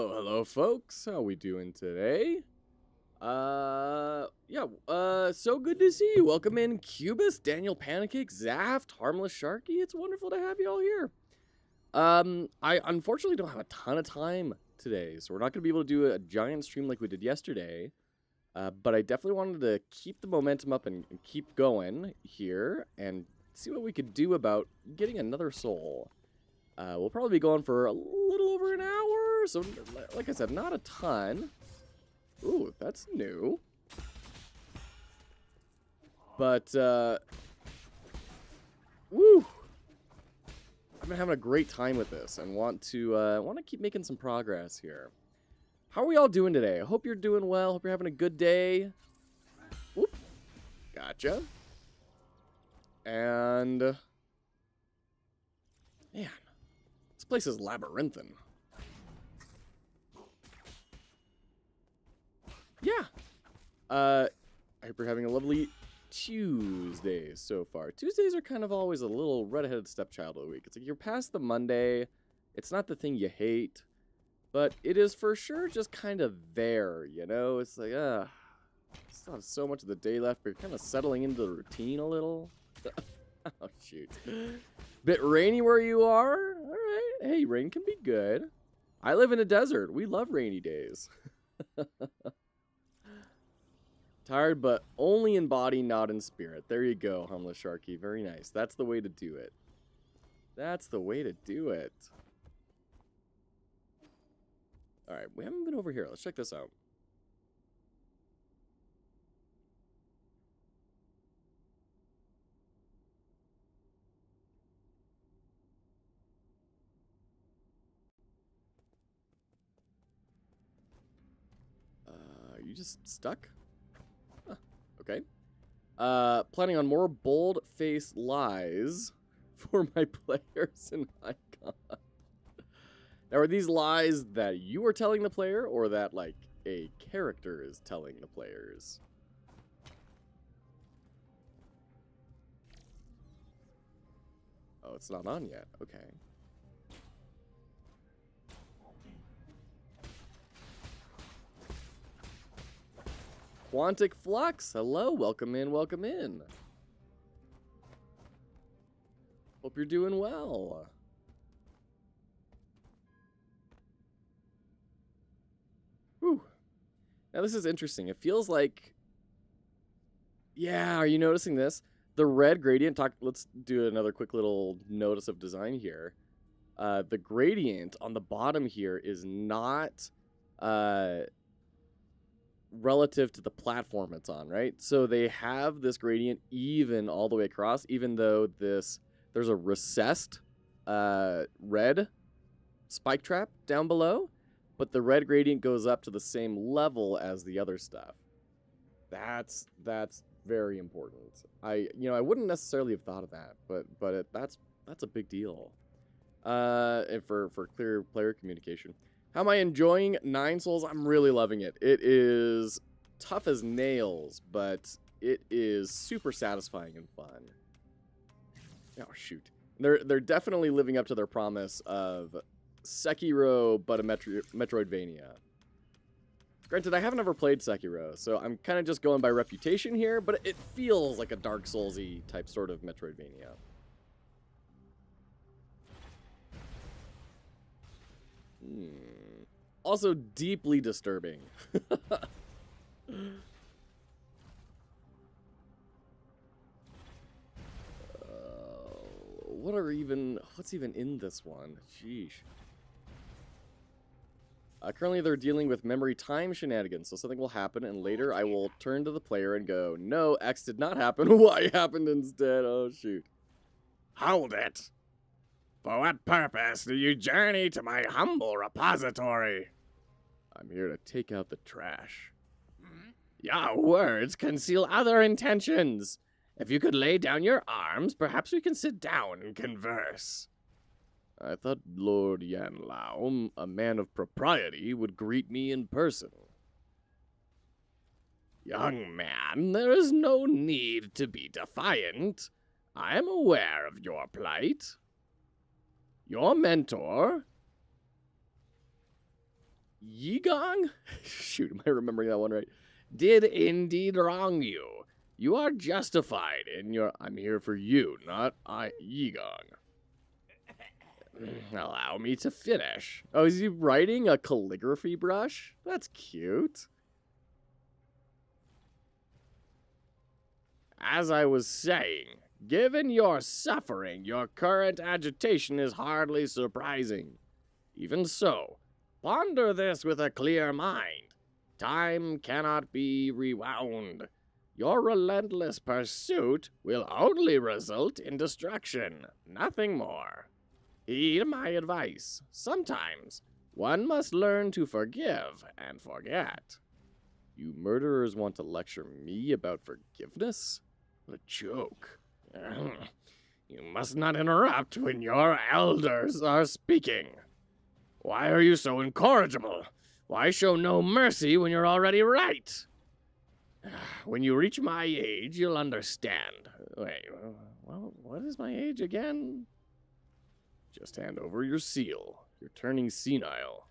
Hello, folks. How we doing today? So good to see you. Welcome in, Cubus, Daniel Pancake, Zaft, Harmless Sharky. It's wonderful to have you all here. I unfortunately don't have a ton of time today, so we're not going to be able to do a giant stream like we did yesterday. But I definitely wanted to keep the momentum up and keep going here and see what we could do about getting another soul. We'll probably be going for a little over an hour, so like I said, not a ton. Ooh, that's new. But, woo! I've been having a great time with this and want to keep making some progress here. How are we all doing today? I hope you're doing well. Hope you're having a good day. Whoop. Gotcha. And, man, this place is labyrinthine. Yeah. I hope you're having a lovely Tuesday so far. Tuesdays are kind of always a little redheaded stepchild of the week. It's like you're past the Monday. It's not the thing you hate, but it is for sure just kind of there, you know? It's like, still have so much of the day left, but you're kind of settling into the routine a little. Oh, shoot. Bit rainy where you are? All right. Hey, rain can be good. I live in a desert. We love rainy days. Tired, but only in body, not in spirit. There you go, Harmless Sharky. Very nice. That's the way to do it. That's the way to do it. Alright, we haven't been over here. Let's check this out. Are you just stuck? Huh, okay. Planning on more bold-faced lies for my players and icon. Now, are these lies that you are telling the player, or that, like, a character is telling the players? Oh, it's not on yet. Okay. Quantic Flux, hello, welcome in, welcome in. Hope you're doing well. Whew. Now this is interesting. It feels like, yeah, are you noticing this? The red gradient, let's do another quick little notice of design here. The gradient on the bottom here is not, relative to the platform it's on, right? So they have this gradient even all the way across, even though there's a recessed red spike trap down below, but the red gradient goes up to the same level as the other stuff. That's very important. I wouldn't necessarily have thought of that, but that's a big deal. And for clear player communication. How am I enjoying 9 Souls? I'm really loving it. It is tough as nails, but it is super satisfying and fun. Oh, shoot. They're definitely living up to their promise of Sekiro, but a Metroidvania. Granted, I haven't ever played Sekiro, so I'm kind of just going by reputation here, but it feels like a Dark Souls-y type sort of Metroidvania. Also deeply disturbing. What's even in this one? Sheesh. Currently they're dealing with memory time shenanigans, so something will happen, and later I will turn to the player and go, no, X did not happen, Y happened instead. Oh, shoot. Hold it! For what purpose do you journey to my humble repository? I'm here to take out the trash. Your words conceal other intentions. If you could lay down your arms, perhaps we can sit down and converse. I thought Lord Yanlao, a man of propriety, would greet me in person. Young man, there is no need to be defiant. I am aware of your plight. Your mentor Yigong? Shoot, am I remembering that one right? Did indeed wrong you. You are justified in your... I'm here for you, not Yigong. Allow me to finish. Oh, is he writing a calligraphy brush? That's cute. As I was saying, given your suffering, your current agitation is hardly surprising. Even so, ponder this with a clear mind. Time cannot be rewound. Your relentless pursuit will only result in destruction, nothing more. Heed my advice. Sometimes one must learn to forgive and forget. You murderers want to lecture me about forgiveness? What a joke. You must not interrupt when your elders are speaking. Why are you so incorrigible? Why show no mercy when you're already right? When you reach my age, you'll understand. Wait, well, what is my age again? Just hand over your seal. You're turning senile.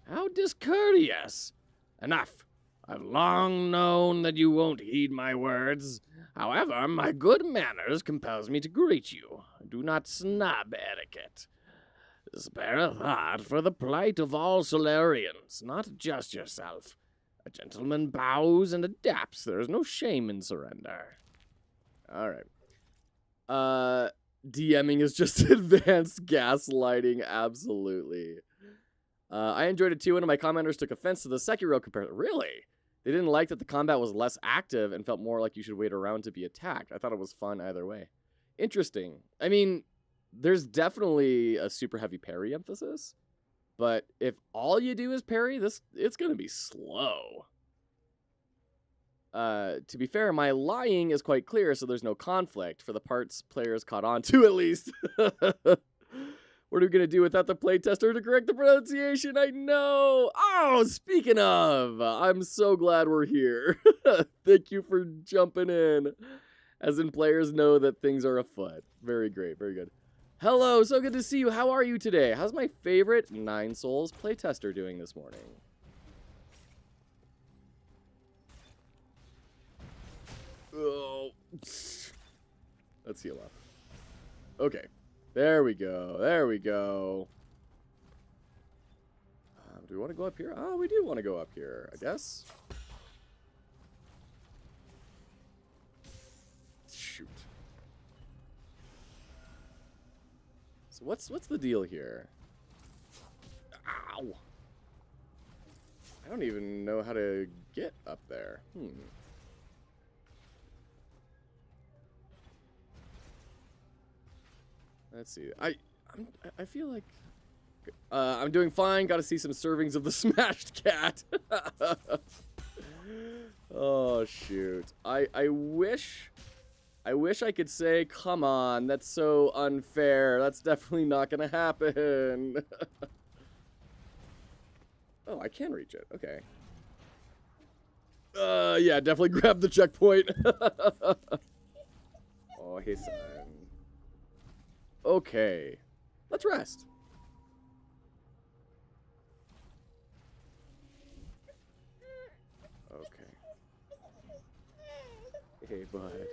How discourteous! Enough. I've long known that you won't heed my words. However, my good manners compels me to greet you. Do not snub etiquette. Spare a thought for the plight of all Solarians, not just yourself. A gentleman bows and adapts. There is no shame in surrender. All right. DMing is just advanced gaslighting, absolutely. I enjoyed it too. One of my commenters took offense to the Sekiro comparison. Really? They didn't like that the combat was less active and felt more like you should wait around to be attacked. I thought it was fun either way. Interesting. I mean, there's definitely a super heavy parry emphasis, but if all you do is parry, it's going to be slow. To be fair, my lying is quite clear, so there's no conflict for the parts players caught on to, at least. What are we going to do without the playtester to correct the pronunciation? I know! Oh, speaking of, I'm so glad we're here. Thank you for jumping in. As in, players know that things are afoot. Very great, very good. Hello, so good to see you. How are you today? How's my favorite Nine Souls playtester doing this morning? Oh. Let's heal up. Okay. There we go. There we go. Do we want to go up here? Oh, we do want to go up here, I guess. Shoot. So what's the deal here? Ow. I don't even know how to get up there. Let's see. I feel like I'm doing fine. Got to see some servings of the smashed cat. Oh shoot. I wish I could say, come on, that's so unfair. That's definitely not gonna happen. Oh, I can reach it. Okay. Yeah, definitely grab the checkpoint. Oh, hey, son. Okay. Let's rest. Okay. Hey, bud.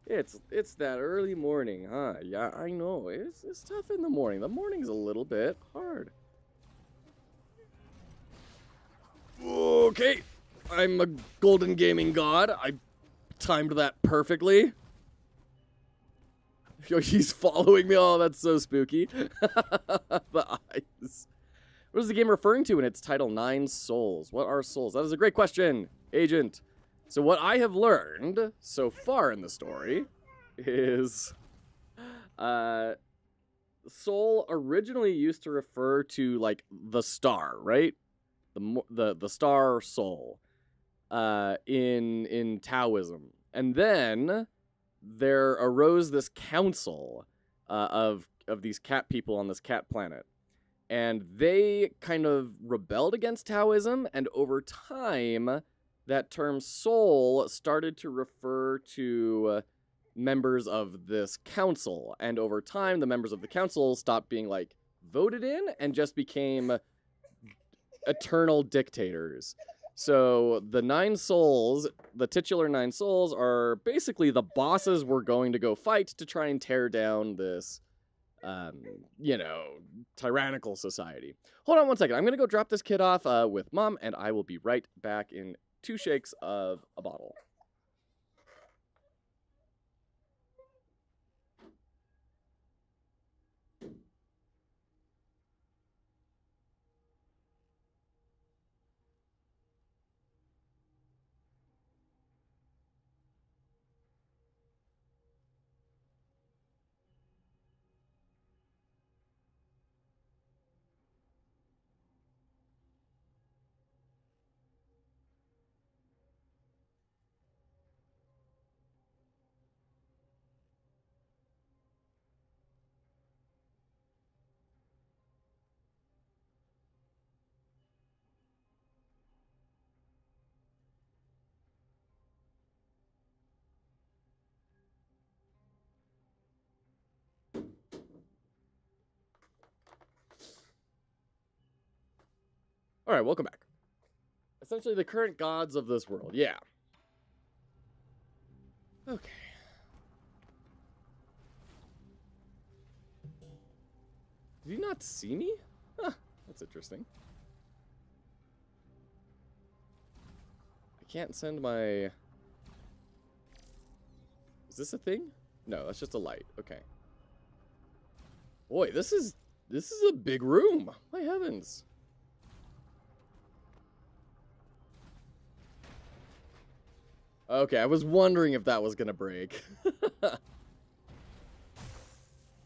It's that early morning, huh? Yeah, I know. It's tough in the morning. The morning's a little bit hard. Okay. I'm a golden gaming god. I timed that perfectly. Yo, he's following me. Oh, that's so spooky. The eyes. What is the game referring to in its title, Nine Souls? What are souls? That is a great question, Agent. So what I have learned so far in the story is soul originally used to refer to, like, the star, right? The star soul in Taoism. And then there arose this council of these cat people on this cat planet. And they kind of rebelled against Taoism, and over time, that term soul started to refer to members of this council. And over time, the members of the council stopped being, like, voted in and just became eternal dictators. So the 9 souls, the titular 9 souls, are basically the bosses we're going to go fight to try and tear down this, you know, tyrannical society. Hold on one second. I'm going to go drop this kid off with Mom, and I will be right back in 2 shakes of a bottle. All right, welcome back. Essentially the current gods of this world. Yeah. Okay. Did he not see me? Huh, that's interesting. I can't send my... Is this a thing? No, that's just a light. Okay. Boy, this is a big room. My heavens. Okay, I was wondering if that was gonna break.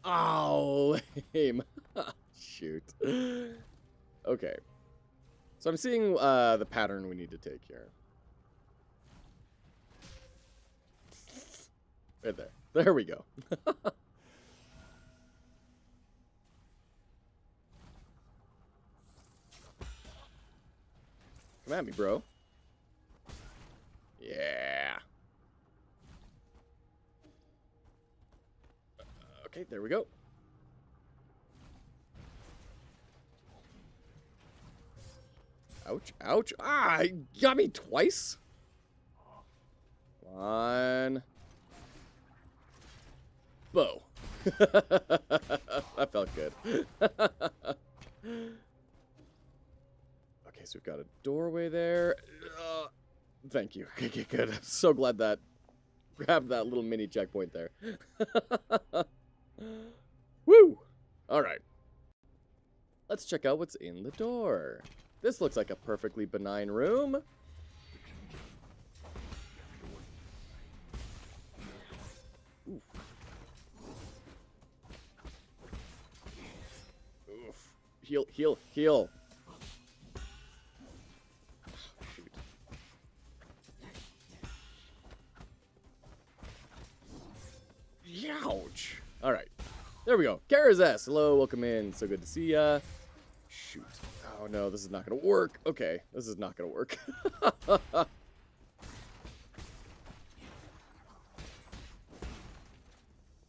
Oh, lame. Shoot. Okay. So I'm seeing the pattern we need to take here. Right there. There we go. Come at me, bro. Yeah. Okay, there we go. Ouch, ouch. Ah, he got me twice. One. Bow. That felt good. Okay, so we've got a doorway there. Thank you. Okay, good. I'm so glad that grabbed that little mini checkpoint there. Woo! All right. Let's check out what's in the door. This looks like a perfectly benign room. Oof. Oof. Heal, heal, heal. Shoot. Youch. All right. There we go. Kara's S. Hello, welcome in. So good to see ya. Shoot. Oh no, this is not gonna work. Okay, this is not gonna work.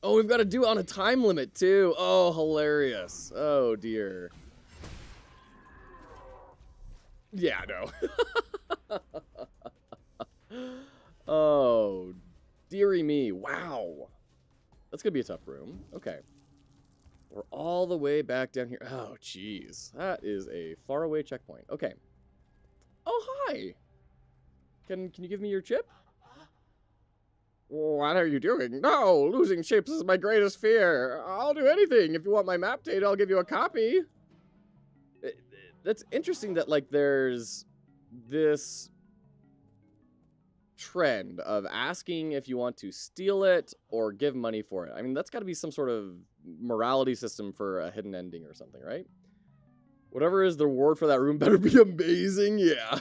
Oh, we've got to do it on a time limit too. Oh, hilarious. Oh dear. Yeah, no. Oh, dearie me. Wow. That's gonna be a tough room. Okay. We're all the way back down here. Oh, jeez. That is a faraway checkpoint. Okay. Oh, hi. Can you give me your chip? What are you doing? No, losing ships is my greatest fear. I'll do anything. If you want my map data, I'll give you a copy. That's interesting that, like, there's this trend of asking if you want to steal it or give money for it. I mean, that's got to be some sort of morality system for a hidden ending or something, right? Whatever is the reward for that room better be amazing. Yeah.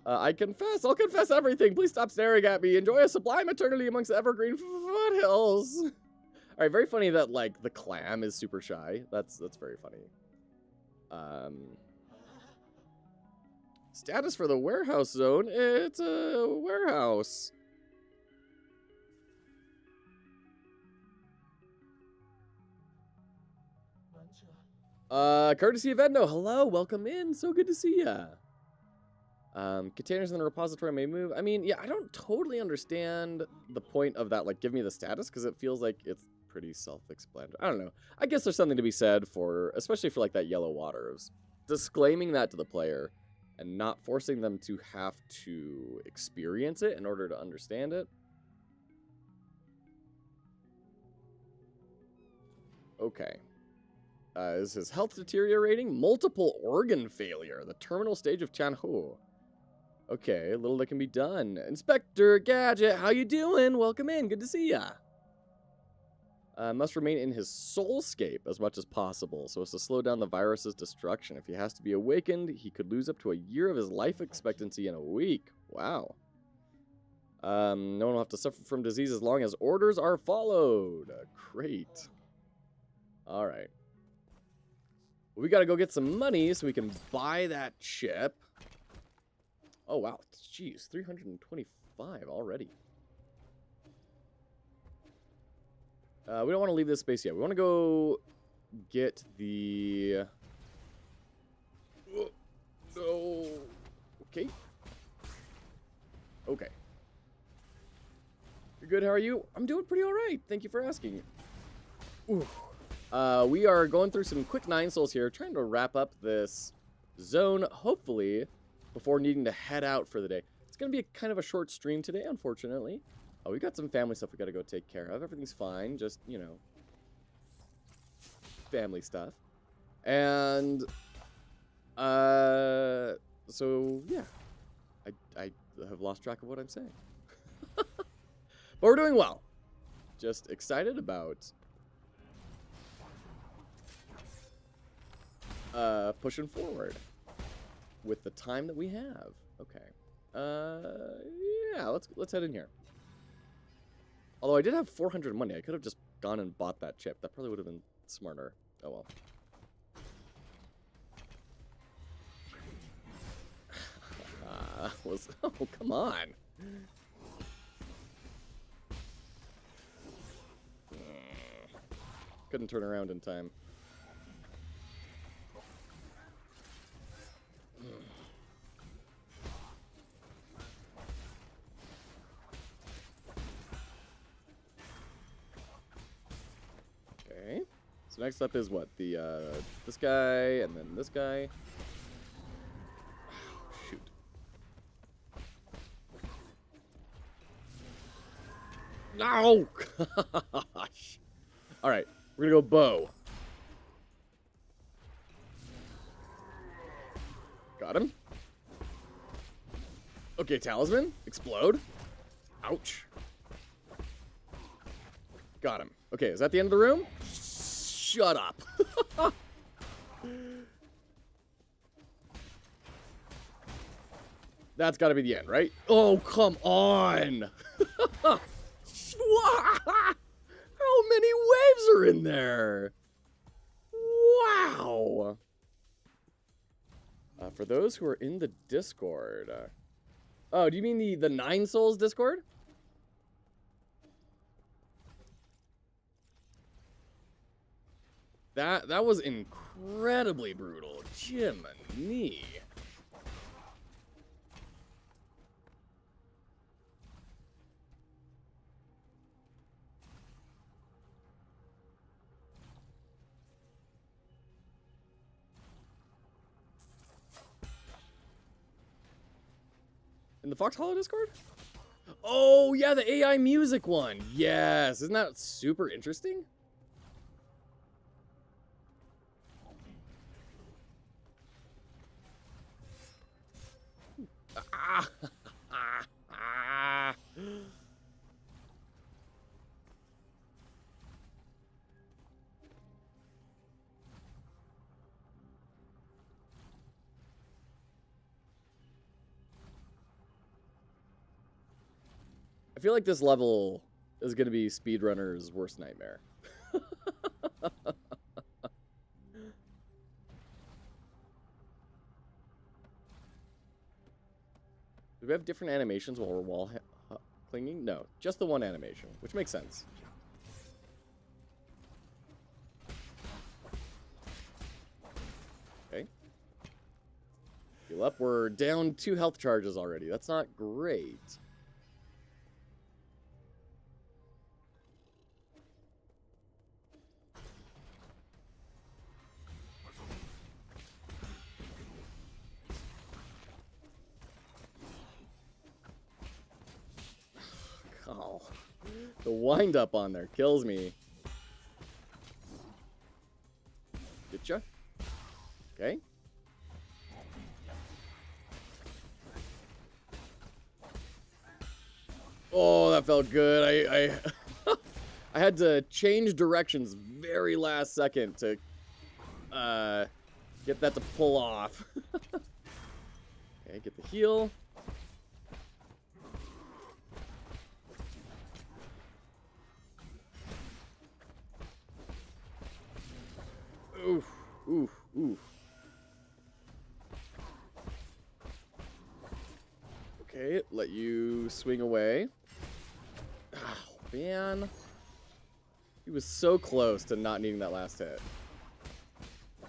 I confess. I'll confess everything. Please stop staring at me. Enjoy a sublime eternity amongst the evergreen foothills. All right, very funny that, like, the clam is super shy. That's very funny. Status for the warehouse zone. It's a warehouse. Courtesy of Edno. Hello, welcome in. So good to see ya. Containers in the repository may move. I mean, yeah, I don't totally understand the point of that, like, give me the status, because it feels like it's pretty self-explanatory. I don't know. I guess there's something to be said for, especially for, like, that yellow water, of disclaiming that to the player and not forcing them to have to experience it in order to understand it. Okay. Is his health deteriorating? Multiple organ failure. The terminal stage of Chanhu. Okay, little that can be done. Inspector Gadget, how you doing? Welcome in. Good to see ya. Must remain in his soulscape as much as possible so as to slow down the virus's destruction. If he has to be awakened, he could lose up to a year of his life expectancy in a week. Wow. No one will have to suffer from disease as long as orders are followed. Great. All right. We got to go get some money so we can buy that chip. Oh, wow. Jeez, 325 already. We don't want to leave this space yet. We want to go get the... Oh, no. Okay. Okay. You're good, how are you? I'm doing pretty alright. Thank you for asking. Ooh. We are going through some quick 9 souls here, trying to wrap up this zone, hopefully, before needing to head out for the day. It's going to be kind of a short stream today, unfortunately. Oh, we got some family stuff we got to go take care of. Everything's fine, just, you know, family stuff. And, so, yeah. I have lost track of what I'm saying. But we're doing well. Just excited about... pushing forward with the time that we have. Okay. Yeah, let's head in here. Although I did have 400 money, I could have just gone and bought that chip. That probably would have been smarter. Oh well. Oh, come on. Couldn't turn around in time. Okay. So next up is what? The this guy and then this guy. Oh, shoot. No! Gosh. All right, we're gonna go bow. Got him. Okay, talisman. Explode. Ouch. Got him. Okay, is that the end of the room? Shut up. That's got to be the end, right? Oh, come on. How many waves are in there? Wow. For those who are in the Discord. Oh, do you mean the 9 Souls Discord? That was incredibly brutal. Jiminy. In the Foxhollow Discord? Oh, yeah, the AI music one. Yes. Isn't that super interesting? I feel like this level is going to be speedrunner's worst nightmare. Do we have different animations while we're wall clinging? No, just the one animation, which makes sense. Heal up. We're down 2 health charges already. That's not great. Oh, the wind up on there kills me. Getcha. Okay. Oh, that felt good. I I had to change directions very last second to get that to pull off. Okay, get the heal. Oof, oof, oof. Okay, let you swing away. Oh, man. He was so close to not needing that last hit. I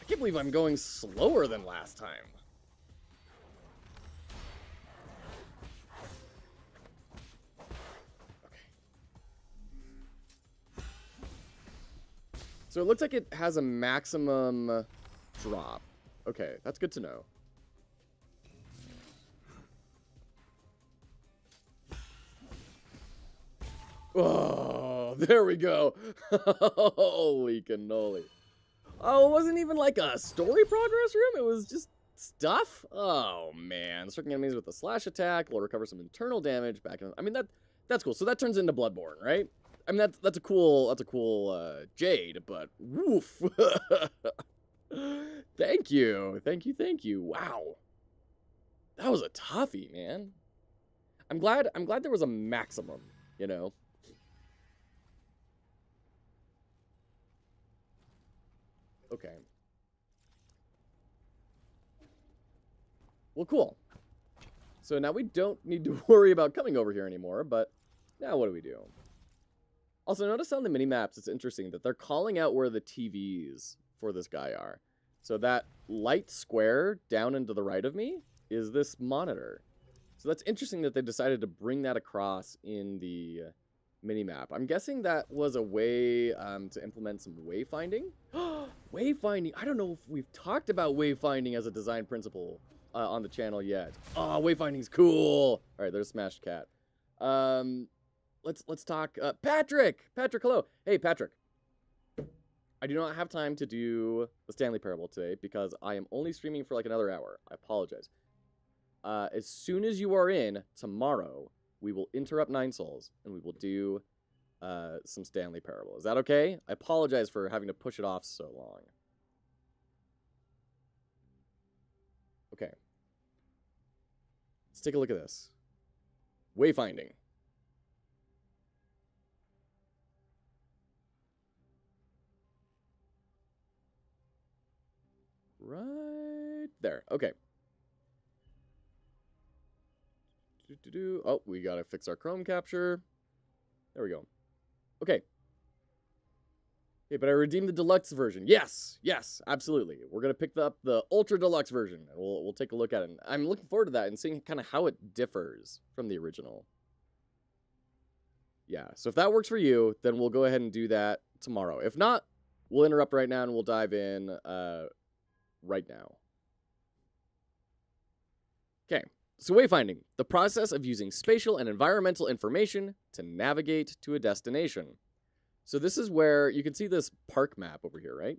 can't believe I'm going slower than last time. So it looks like it has a maximum drop. Okay, that's good to know. Oh, there we go. Holy cannoli. Oh, it wasn't even like a story progress room. It was just stuff. Oh, man. Striking enemies with a slash attack will recover some internal damage back in. I mean, that's cool. So that turns into Bloodborne, right? I mean, that's a cool Jade, but woof. Thank you. Thank you. Wow. That was a toughie, man. I'm glad there was a maximum, you know. Okay. Well, cool. So now we don't need to worry about coming over here anymore, but now what do we do? Also, notice on the mini-maps, it's interesting that they're calling out where the TVs for this guy are. So that light square down and to the right of me is this monitor. So that's interesting that they decided to bring that across in the mini-map. I'm guessing that was a way to implement some wayfinding. Wayfinding! I don't know if we've talked about wayfinding as a design principle on the channel yet. Oh, wayfinding's cool! Alright, there's Smashed Cat. Let's talk. Patrick! Patrick, hello! Hey, Patrick. I do not have time to do the Stanley Parable today because I am only streaming for like another hour. I apologize. As soon as you are in, tomorrow, we will interrupt Nine Souls, and we will do some Stanley Parable. Is that okay? I apologize for having to push it off so long. Okay. Let's take a look at this. Wayfinding. Right there. Okay. Oh, we gotta fix our Chrome capture. There we go. Okay. Okay, but I redeemed the deluxe version. Yes, yes, absolutely. We're gonna pick up the ultra deluxe version, and we'll take a look at it. I'm looking forward to that and seeing kind of how it differs from the original. Yeah, so if that works for you, then we'll go ahead and do that tomorrow. If not, we'll interrupt right now and we'll dive in right now. Okay. So wayfinding, the process of using spatial and environmental information to navigate to a destination. So this is where you can see this park map over here, right?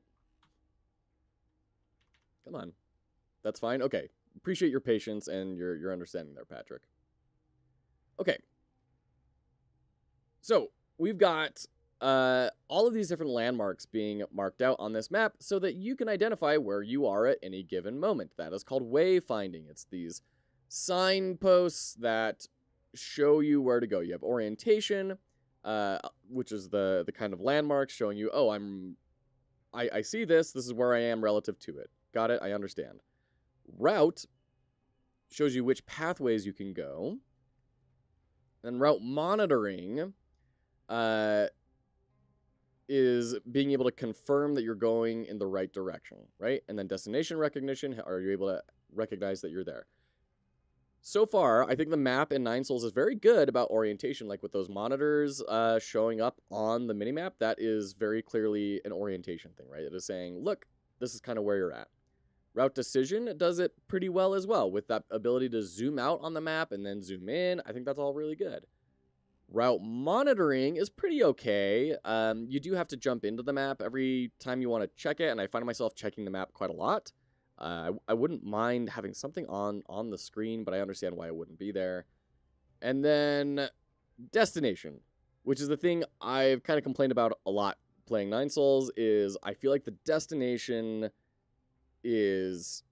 Come on. That's fine. Okay. Appreciate your patience and your understanding there, Patrick. Okay. So we've got all of these different landmarks being marked out on this map so that you can identify where you are at any given moment. That is called wayfinding. It's these signposts that show you where to go. You have orientation, which is the kind of landmarks showing you, oh, I see this. This is where I am relative to it. Got it? I understand. Route shows you which pathways you can go. And route monitoring is being able to confirm that you're going in the right direction, right? And then destination recognition, are you able to recognize that you're there? So far, I think the map in Nine Souls is very good about orientation, like with those monitors showing up on the minimap. That is very clearly an orientation thing, right? It is saying, look, this is kind of where you're at. Route Decision does it pretty well as well, with that ability to zoom out on the map and then zoom in. I think that's all really good. Route Monitoring is pretty okay. You do have to jump into the map every time you want to check it, and I find myself checking the map quite a lot. I wouldn't mind having something on the screen, but I understand why it wouldn't be there. And then Destination, which is the thing I've kind of complained about a lot playing Nine Souls, is I feel like the destination is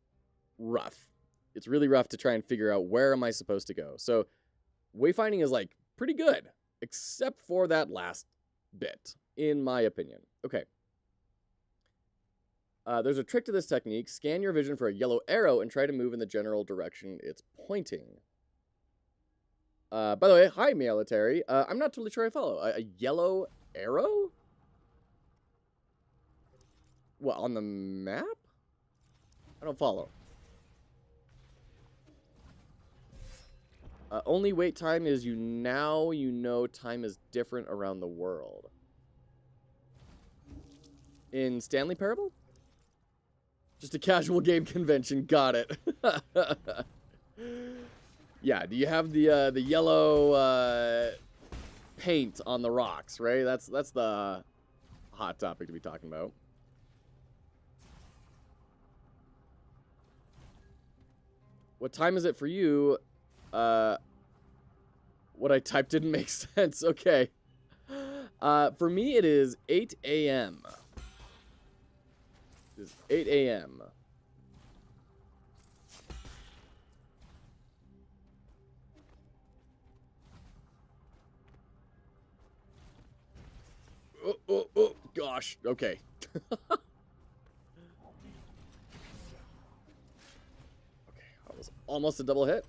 rough. It's really rough to try and figure out where am I supposed to go. So wayfinding is like pretty good, except for that last bit, in my opinion. Okay. There's a trick to this technique. Scan your vision for a yellow arrow and try to move in the general direction it's pointing. By the way, hi, Military. I'm not totally sure I follow. A yellow arrow? What, on the map? I don't follow. Only wait time is you know time is different around the world. In Stanley Parable? Just a casual game convention. Got it. Yeah, do you have the yellow paint on the rocks, right? That's the hot topic to be talking about. What time is it for you? What I typed didn't make sense. Okay. For me, it is 8 a.m. It is 8 a.m. Oh, gosh. Okay. Okay, that was almost a double hit.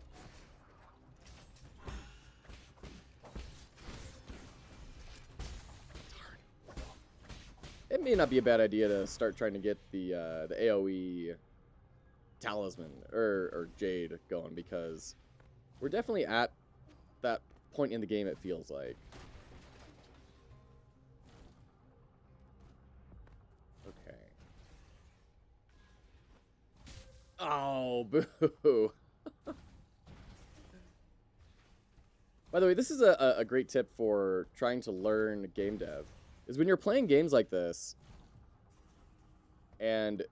It may not be a bad idea to start trying to get the AoE talisman or jade going, because we're definitely at that point in the game, it feels like. Okay. Oh, boo. By the way, this is a great tip for trying to learn game dev. Is when you're playing games like this, and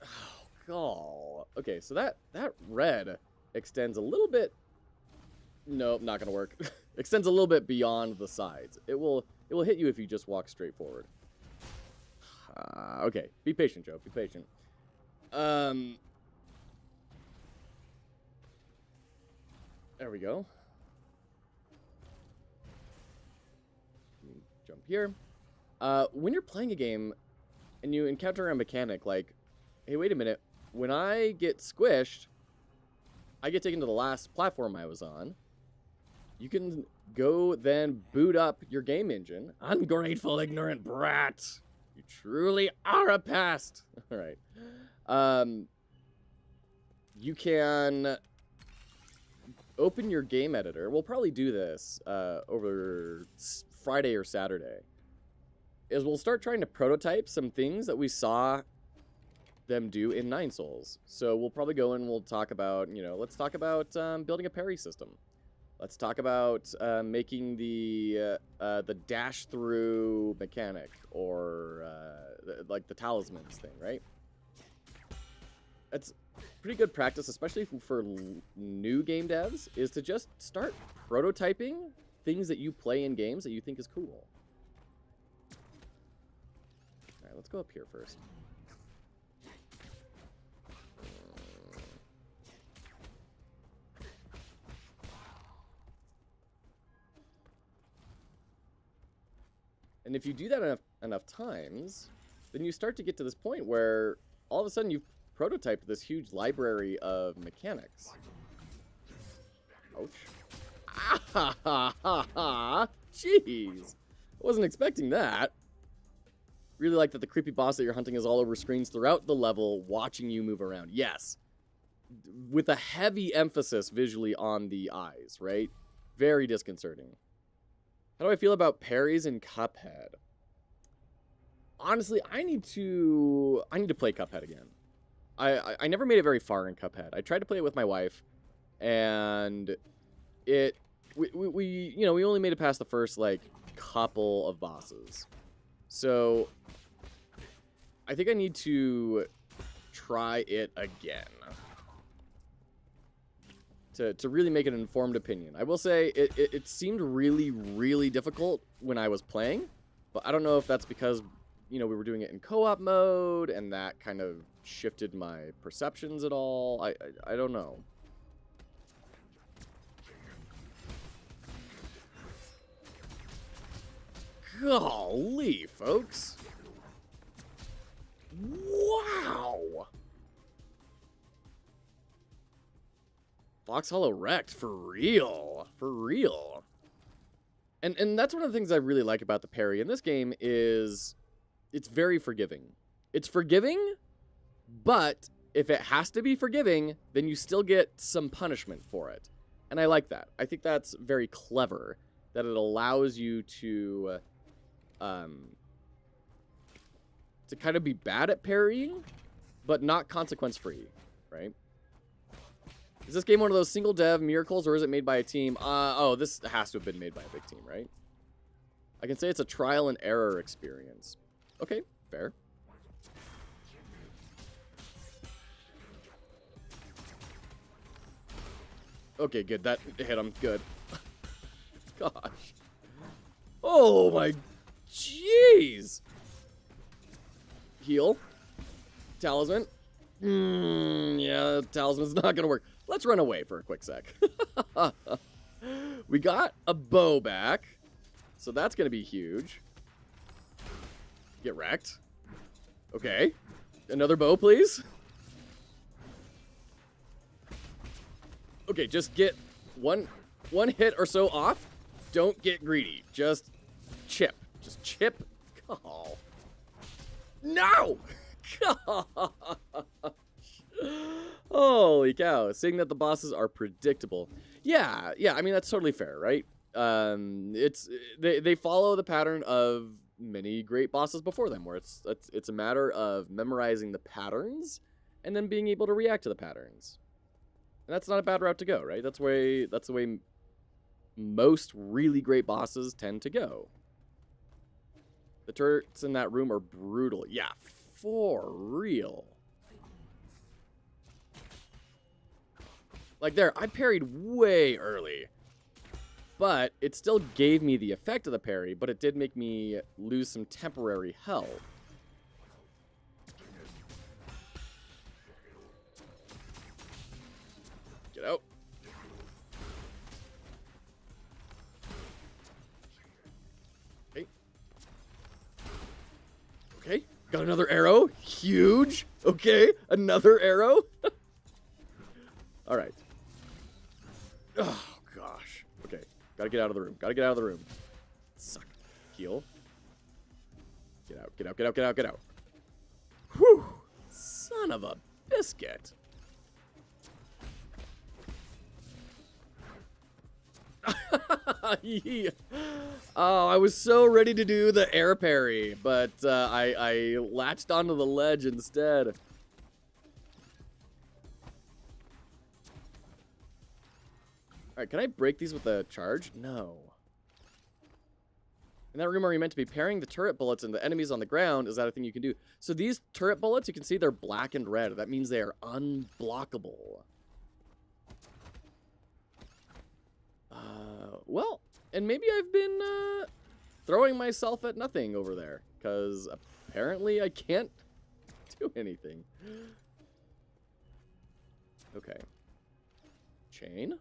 oh god, okay, so that red extends a little bit. Nope, not gonna work. Extends a little bit beyond the sides. It will hit you if you just walk straight forward. Okay, be patient, Joe. Be patient. There we go. Jump here. When you're playing a game and you encounter a mechanic like, hey, wait a minute, when I get squished, I get taken to the last platform I was on. You can go then boot up your game engine. Ungrateful, ignorant brat. You truly are a pest. All right. You can open your game editor. We'll probably do this over Friday or Saturday. Is we'll start trying to prototype some things that we saw them do in Nine Souls. So we'll probably go and we'll talk about, let's talk about building a parry system. Let's talk about making the dash through mechanic, or like the talismans thing, right? It's pretty good practice, especially for new game devs, is to just start prototyping things that you play in games that you think is cool. Alright, let's go up here first. And if you do that enough times, then you start to get to this point where all of a sudden you've prototyped this huge library of mechanics. Ouch. Ah ha ha ha ha! Jeez! I wasn't expecting that. Really like that the creepy boss that you're hunting is all over screens throughout the level, watching you move around. Yes. With a heavy emphasis visually on the eyes, right? Very disconcerting. How do I feel about parries in Cuphead? Honestly, I need to play Cuphead again. I never made it very far in Cuphead. I tried to play it with my wife, and we only made it past the first like couple of bosses. So I think I need to try it again to really make an informed opinion. I will say it seemed really, really difficult when I was playing, but I don't know if that's because, we were doing it in co-op mode and that kind of shifted my perceptions at all. I don't know. Golly, folks. Wow. Foxhollow wrecked, for real. For real. And that's one of the things I really like about the parry in this game is it's very forgiving. It's forgiving, but if it has to be forgiving, then you still get some punishment for it. And I like that. I think that's very clever, that it allows you to kind of be bad at parrying, but not consequence-free, right? Is this game one of those single dev miracles, or is it made by a team? Oh, this has to have been made by a big team, right? I can say it's a trial and error experience. Okay, fair. Okay, good. That hit him. Good. Gosh. Oh my... Jeez! Heal. Talisman. Yeah, talisman's not gonna work. Let's run away for a quick sec. We got a bow back, so that's gonna be huge. Get wrecked. Okay. Another bow, please. Okay, just get one hit or so off. Don't get greedy. Just chip. Just chip. Oh. No! Gosh. Holy cow. Seeing that the bosses are predictable. Yeah, I mean, that's totally fair, right? They follow the pattern of many great bosses before them, where it's a matter of memorizing the patterns and then being able to react to the patterns. And that's not a bad route to go, right? That's the way most really great bosses tend to go. The turrets in that room are brutal. Yeah, for real. Like there, I parried way early. But it still gave me the effect of the parry, but it did make me lose some temporary health. Get out. Okay. Okay, got another arrow. Huge. Okay, another arrow. All right. Oh, gosh. Okay, gotta get out of the room. Gotta get out of the room. Suck. Heal. Get out, get out, get out, get out, get out. Whew. Son of a biscuit. Yeah. Oh, I was so ready to do the air parry, but I latched onto the ledge instead. Alright, can I break these with a charge? No. In that room, are you meant to be parrying the turret bullets and the enemies on the ground? Is that a thing you can do? So these turret bullets, you can see they're black and red. That means they are unblockable. Well, and maybe I've been throwing myself at nothing over there, because apparently I can't do anything. Okay. Chain?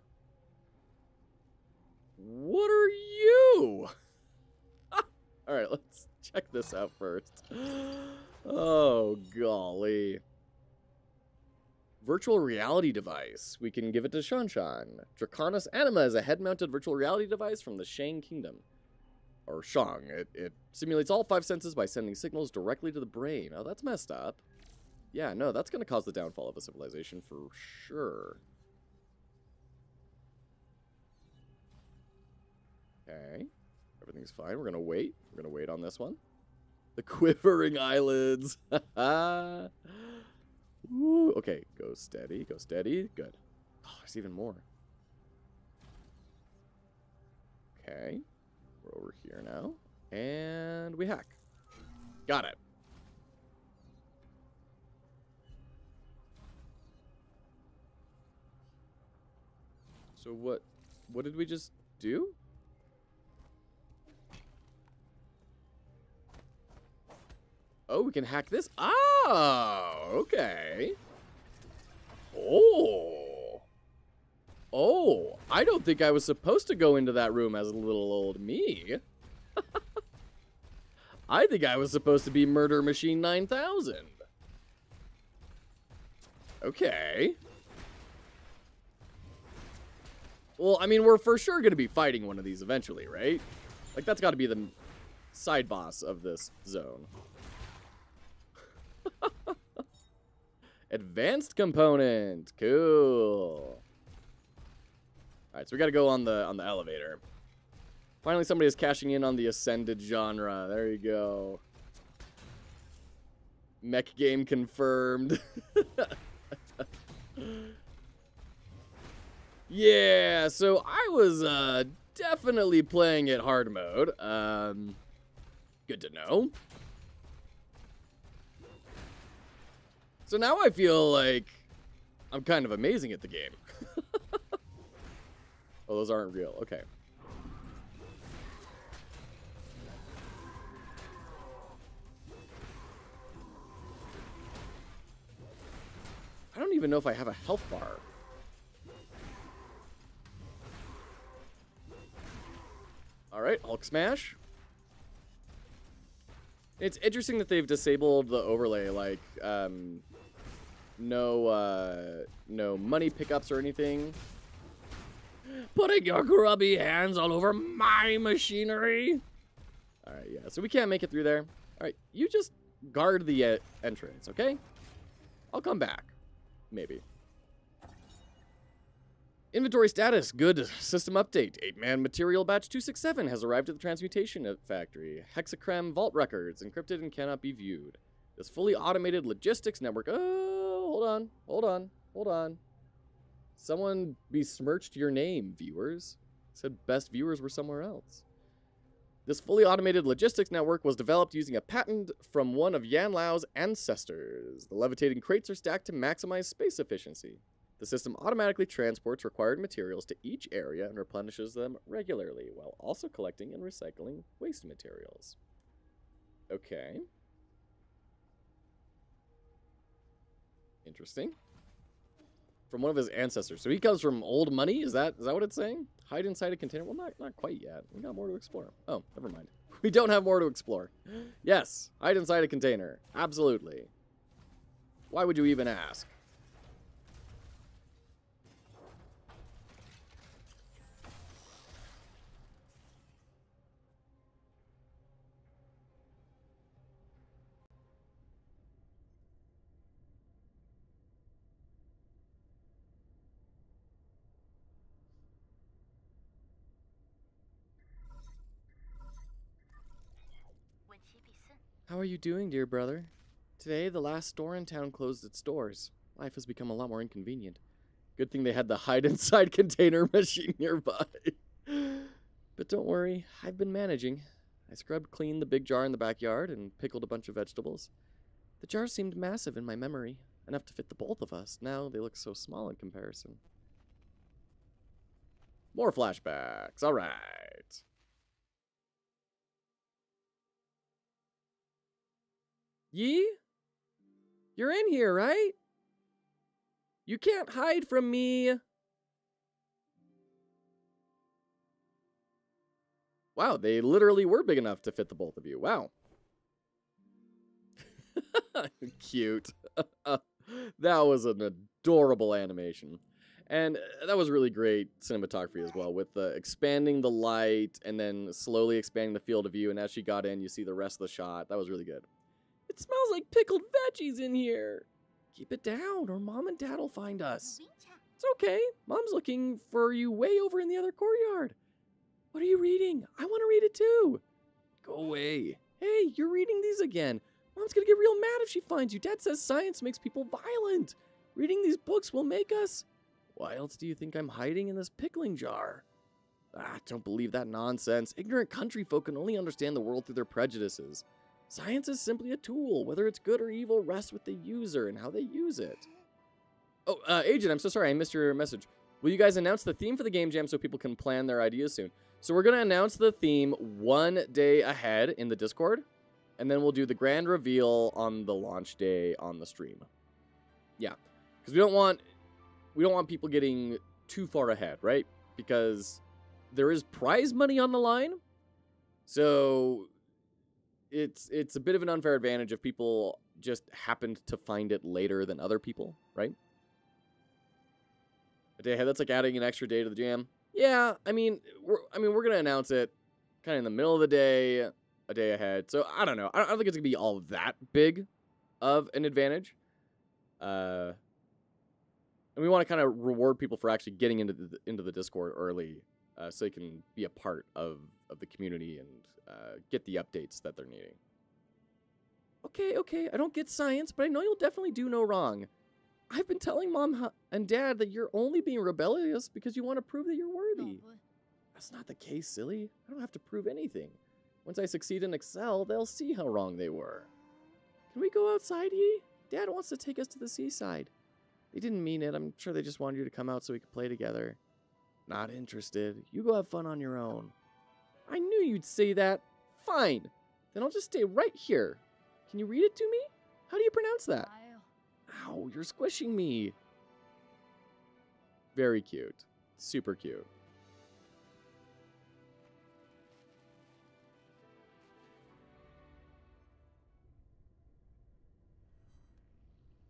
What are you? Alright, let's check this out first. Oh, golly. Virtual reality device. We can give it to Shanshan. Draconis Anima is a head-mounted virtual reality device from the Shang Kingdom. or Shang. It simulates all 5 senses by sending signals directly to the brain. Oh, that's messed up. Yeah, no, that's going to cause the downfall of a civilization for sure. Okay. Everything's fine. We're going to wait. We're going to wait on this one. The quivering eyelids. Woo. Okay, go steady. Go steady. Good. Oh, there's even more. Okay. We're over here now. And we hack. Got it. So what did we just do? Oh, we can hack this? Oh, okay. Oh. Oh, I don't think I was supposed to go into that room as a little old me. I think I was supposed to be Murder Machine 9000. Okay. Well, I mean, we're for sure going to be fighting one of these eventually, right? Like, that's got to be the side boss of this zone. Advanced component. Cool. Alright, so we got to go on the elevator. Finally, somebody is cashing in on the Ascended genre. There you go. Mech game confirmed. Yeah, so I was definitely playing it hard mode. Good to know. So now I feel like I'm kind of amazing at the game. Oh, those aren't real. Okay. I don't even know if I have a health bar. Alright, Hulk Smash. It's interesting that they've disabled the overlay, like, no money pickups or anything. Putting your grubby hands all over my machinery. Alright, yeah, so we can't make it through there. Alright, you just guard the entrance, okay? I'll come back. Maybe. Inventory status, good. System update. 8-man material batch 267 has arrived at the transmutation factory. Hexachrome vault records, encrypted and cannot be viewed. This fully automated logistics network. Oh, hold on. Someone besmirched your name, viewers. Said best viewers were somewhere else. This fully automated logistics network was developed using a patent from one of Yan Lao's ancestors. The levitating crates are stacked to maximize space efficiency. The system automatically transports required materials to each area and replenishes them regularly, while also collecting and recycling waste materials. Okay. Interesting. From one of his ancestors. So he comes from old money? Is that what it's saying? Hide inside a container? Well, not quite yet. We got more to explore. Oh, never mind. We don't have more to explore. Yes, hide inside a container. Absolutely. Why would you even ask? How are you doing, dear brother? Today, the last store in town closed its doors. Life has become a lot more inconvenient. Good thing they had the hide-inside container machine nearby. But don't worry, I've been managing. I scrubbed clean the big jar in the backyard and pickled a bunch of vegetables. The jars seemed massive in my memory, enough to fit the both of us. Now they look so small in comparison. More flashbacks. All right. Yi? You're in here, right? You can't hide from me. Wow, they literally were big enough to fit the both of you. Wow. Cute. That was an adorable animation. And that was really great cinematography as well, with expanding the light and then slowly expanding the field of view. And as she got in, you see the rest of the shot. That was really good. It smells like pickled veggies in here. Keep it down or Mom and Dad will find us. It's okay. Mom's looking for you way over in the other courtyard. What are you reading? I want to read it too. Go away. Hey, you're reading these again. Mom's going to get real mad if she finds you. Dad says science makes people violent. Reading these books will make us... Why else do you think I'm hiding in this pickling jar? Don't believe that nonsense. Ignorant country folk can only understand the world through their prejudices. Science is simply a tool. Whether it's good or evil rests with the user and how they use it. Oh, Agent, I'm so sorry I missed your message. Will you guys announce the theme for the game jam so people can plan their ideas soon? So we're going to announce the theme 1 day ahead in the Discord. And then we'll do the grand reveal on the launch day on the stream. Yeah, because we don't want people getting too far ahead, right? Because there is prize money on the line. So it's a bit of an unfair advantage if people just happened to find it later than other people, right? A day ahead, that's like adding an extra day to the jam. Yeah, I mean, we're gonna announce it kind of in the middle of the day, a day ahead. So I don't know. I don't think it's gonna be all that big of an advantage. And we want to kind of reward people for actually getting into the Discord early, so they can be a part of the community and get the updates that they're needing. Okay, I don't get science, but I know you'll definitely do no wrong. I've been telling Mom and Dad that you're only being rebellious because you want to prove that you're worthy. That's not the case, silly. I don't have to prove anything. Once I succeed and excel, they'll see how wrong they were. Can we go outside, Yi? Dad wants to take us to the seaside. They didn't mean it. I'm sure they just wanted you to come out so we could play together. Not interested. You go have fun on your own. I knew you'd say that. Fine. Then I'll just stay right here. Can you read it to me? How do you pronounce that? Ow, you're squishing me. Very cute. Super cute.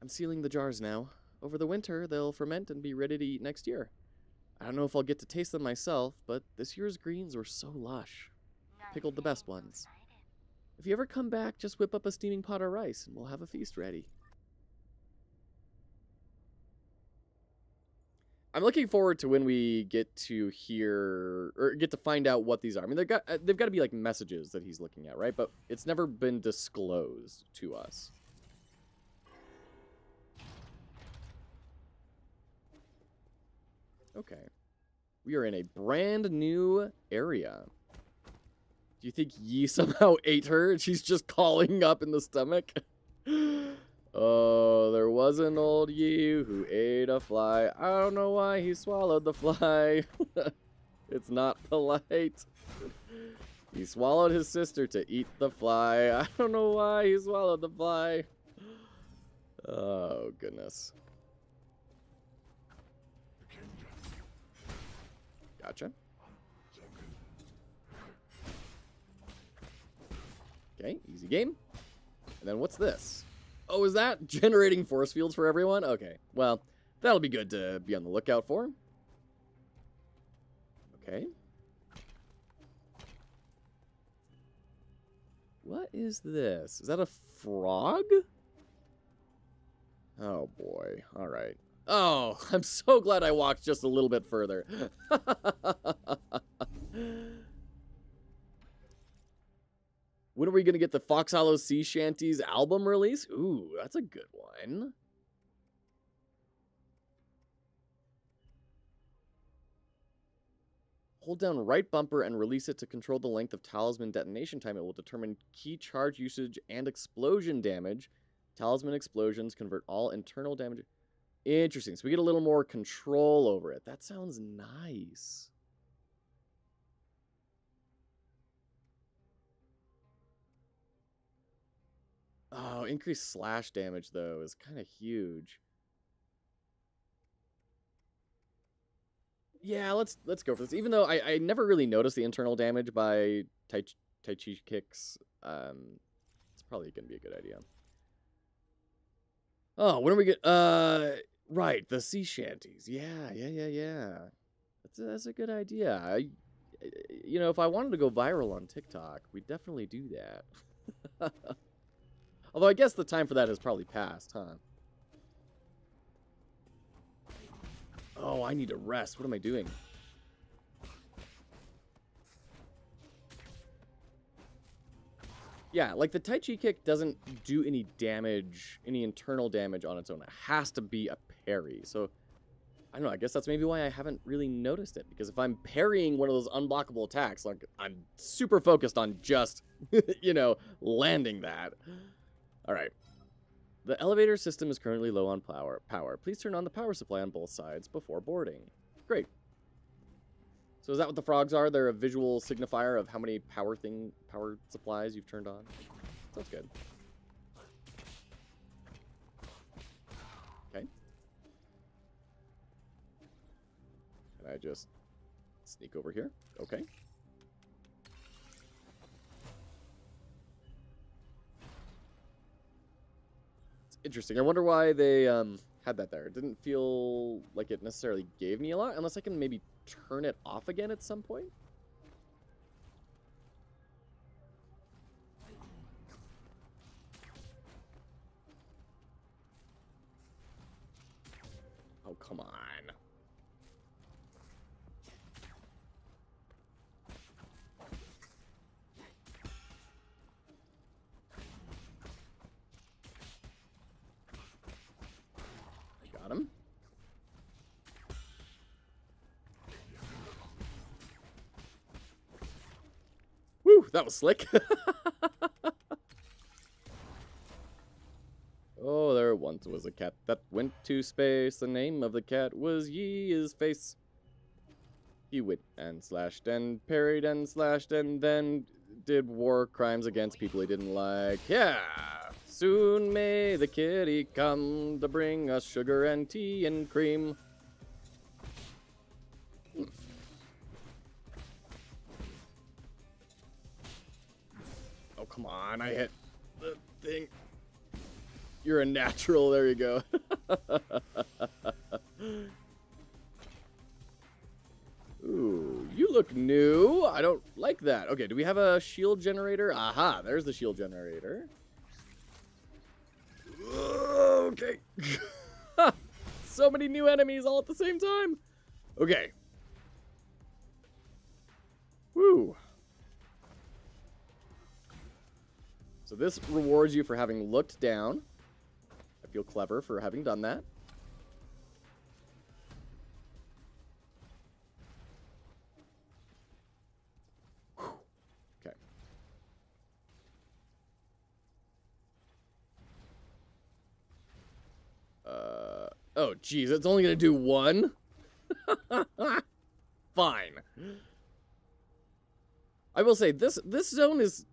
I'm sealing the jars now. Over the winter, they'll ferment and be ready to eat next year. I don't know if I'll get to taste them myself, but this year's greens were so lush. Pickled the best ones. If you ever come back, just whip up a steaming pot of rice and we'll have a feast ready. I'm looking forward to when we get to hear, or get to find out what these are. I mean, they've got to be like messages that he's looking at, right? But it's never been disclosed to us. Okay. We are in a brand new area. Do you think Yi somehow ate her and she's just calling up in the stomach? Oh, there was an old Yi who ate a fly. I don't know why he swallowed the fly. It's not polite. He swallowed his sister to eat the fly. I don't know why he swallowed the fly. Oh, goodness. Gotcha. Okay, easy game. And then what's this? Oh, is that generating force fields for everyone? Okay, well, that'll be good to be on the lookout for. Okay. What is this? Is that a frog? Oh, boy. All right. Oh, I'm so glad I walked just a little bit further. When are we going to get the Fox Hollow Sea Shanties album release? Ooh, that's a good one. Hold down right bumper and release it to control the length of talisman detonation time. It will determine key charge usage and explosion damage. Talisman explosions convert all internal damage. Interesting. So we get a little more control over it. That sounds nice. Oh, increased slash damage, though, is kind of huge. Yeah, let's go for this. Even though I never really noticed the internal damage by Tai Chi kicks, it's probably going to be a good idea. Oh, when are we get? Right, the sea shanties. Yeah. That's a good idea. You know, if I wanted to go viral on TikTok, we'd definitely do that. Although I guess the time for that has probably passed, huh? Oh, I need to rest. What am I doing? Yeah, like the Tai Chi kick doesn't do any damage, any internal damage on its own. It has to be a parry. So, I don't know, I guess that's maybe why I haven't really noticed it. Because if I'm parrying one of those unblockable attacks, like, I'm super focused on just, you know, landing that. All right. The elevator system is currently low on power. Please turn on the power supply on both sides before boarding. Great. So is that what the frogs are? They're a visual signifier of how many power supplies you've turned on? Sounds good. Okay. Can I just sneak over here? Okay. It's interesting. I wonder why they had that there. It didn't feel like it necessarily gave me a lot, unless I can maybe turn it off again at some point. Oh, come on. Got him. Woo, that was slick. Oh, there once was a cat that went to space. The name of the cat was Yee's Face. He went and slashed and parried and slashed and then did war crimes against people he didn't like. Yeah! Soon may the kitty come to bring us sugar and tea and cream. Oh, come on. I hit the thing. You're a natural. There you go. Ooh, you look new. I don't like that. Okay, do we have a shield generator? Aha, there's the shield generator. Okay. So many new enemies all at the same time. Okay. Woo. So this rewards you for having looked down. I feel clever for having done that. Okay. Oh, geez, it's only gonna do one? Fine. I will say, this zone is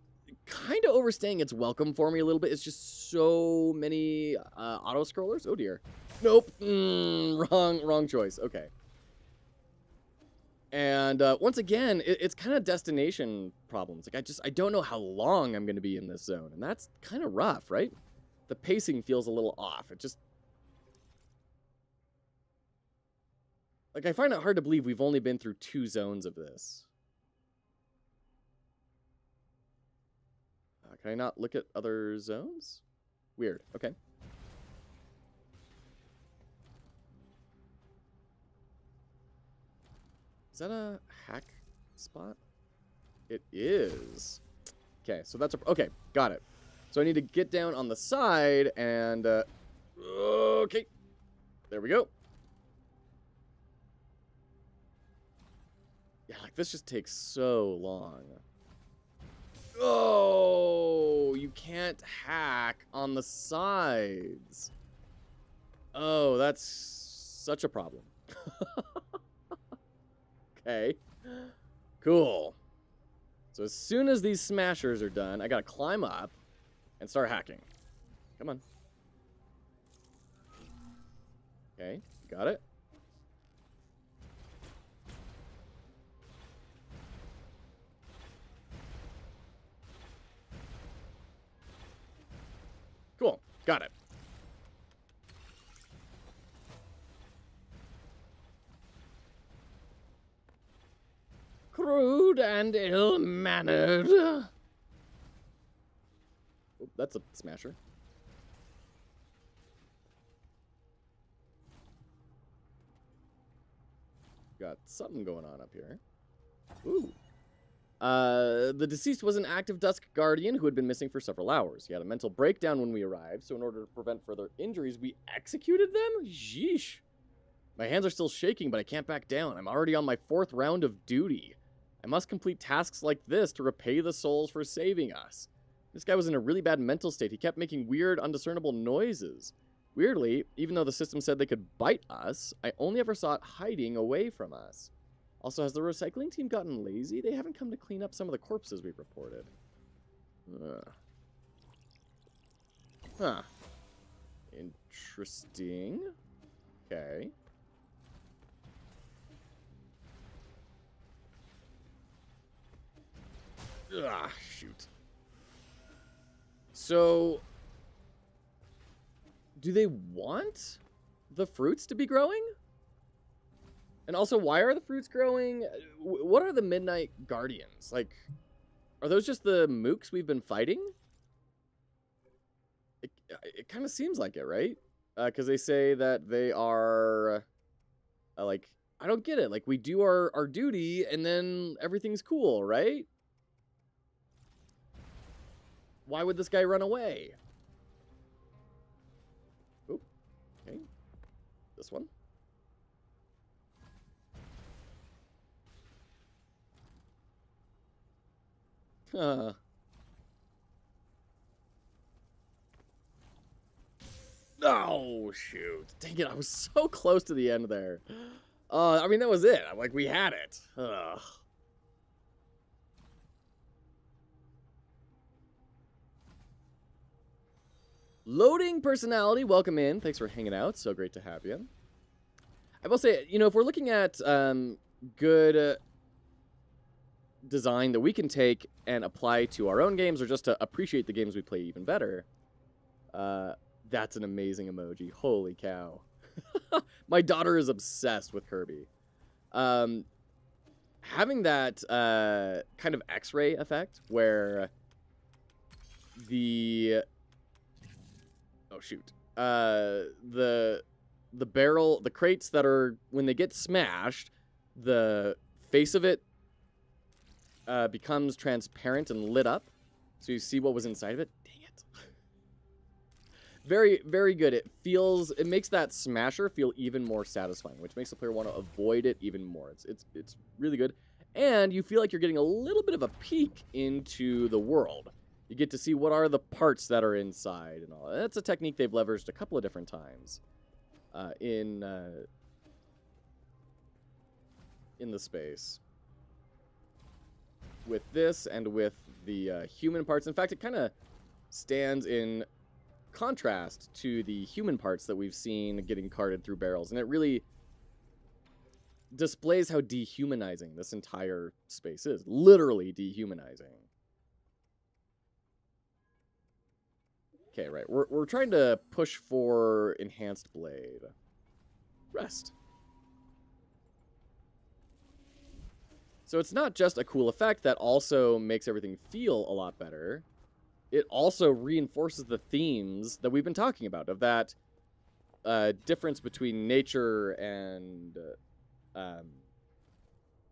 kind of overstaying its welcome for me a little bit. It's just so many auto-scrollers. Oh, dear. Nope. Wrong choice. Okay. And once again, it's kind of destination problems. Like, I don't know how long I'm going to be in this zone. And that's kind of rough, right? The pacing feels a little off. It just... Like, I find it hard to believe we've only been through 2 zones of this. Can I not look at other zones? Weird. Okay. Is that a hack spot? It is. Okay, so that's a... Okay, got it. So I need to get down on the side and... okay. There we go. Yeah, like, this just takes so long. Oh, you can't hack on the sides. Oh, that's such a problem. Okay. Cool. So as soon as these smashers are done, I gotta climb up and start hacking. Come on. Okay, got it. Cool, got it. rude and ill-mannered. Oh, that's a smasher. Got something going on up here. Ooh. The deceased was an active Dusk Guardian who had been missing for several hours. He had a mental breakdown when we arrived, so in order to prevent further injuries, we executed them? Yeesh. My hands are still shaking, but I can't back down. I'm already on my 4th round of duty. I must complete tasks like this to repay the souls for saving us. This guy was in a really bad mental state. He kept making weird, undiscernible noises. Weirdly, even though the system said they could bite us, I only ever saw it hiding away from us. Also, has the recycling team gotten lazy? They haven't come to clean up some of the corpses we've reported. Huh. Interesting. Okay. Ah, shoot. So, do they want the fruits to be growing? And also, why are the fruits growing? What are the Midnight Guardians? Like, are those just the mooks we've been fighting? It kind of seems like it, right? Because they say that they are, like, I don't get it. Like, we do our duty, and then everything's cool, right? Why would this guy run away? Oop. Okay. This one. Huh. Oh, shoot. Dang it, I was so close to the end there. I mean, that was it. Like, we had it. Ugh. Loading personality, welcome in. Thanks for hanging out. So great to have you. I will say, you know, if we're looking at good design that we can take and apply to our own games or just to appreciate the games we play even better, that's an amazing emoji. Holy cow. My daughter is obsessed with Kirby. Having that kind of X-ray effect where the... Oh, shoot. The barrel, the crates that are, when they get smashed, the face of it becomes transparent and lit up. So you see what was inside of it. Dang it. Very, very good. It makes that smasher feel even more satisfying, which makes the player want to avoid it even more. It's really good. And you feel like you're getting a little bit of a peek into the world. You get to see what are the parts that are inside and all. That's a technique they've leveraged a couple of different times in the space. With this and with the human parts. In fact, it kind of stands in contrast to the human parts that we've seen getting carted through barrels. And it really displays how dehumanizing this entire space is. Literally dehumanizing. Okay, right. We're trying to push for enhanced blade. Rest. So it's not just a cool effect that also makes everything feel a lot better. It also reinforces the themes that we've been talking about, of that difference between nature and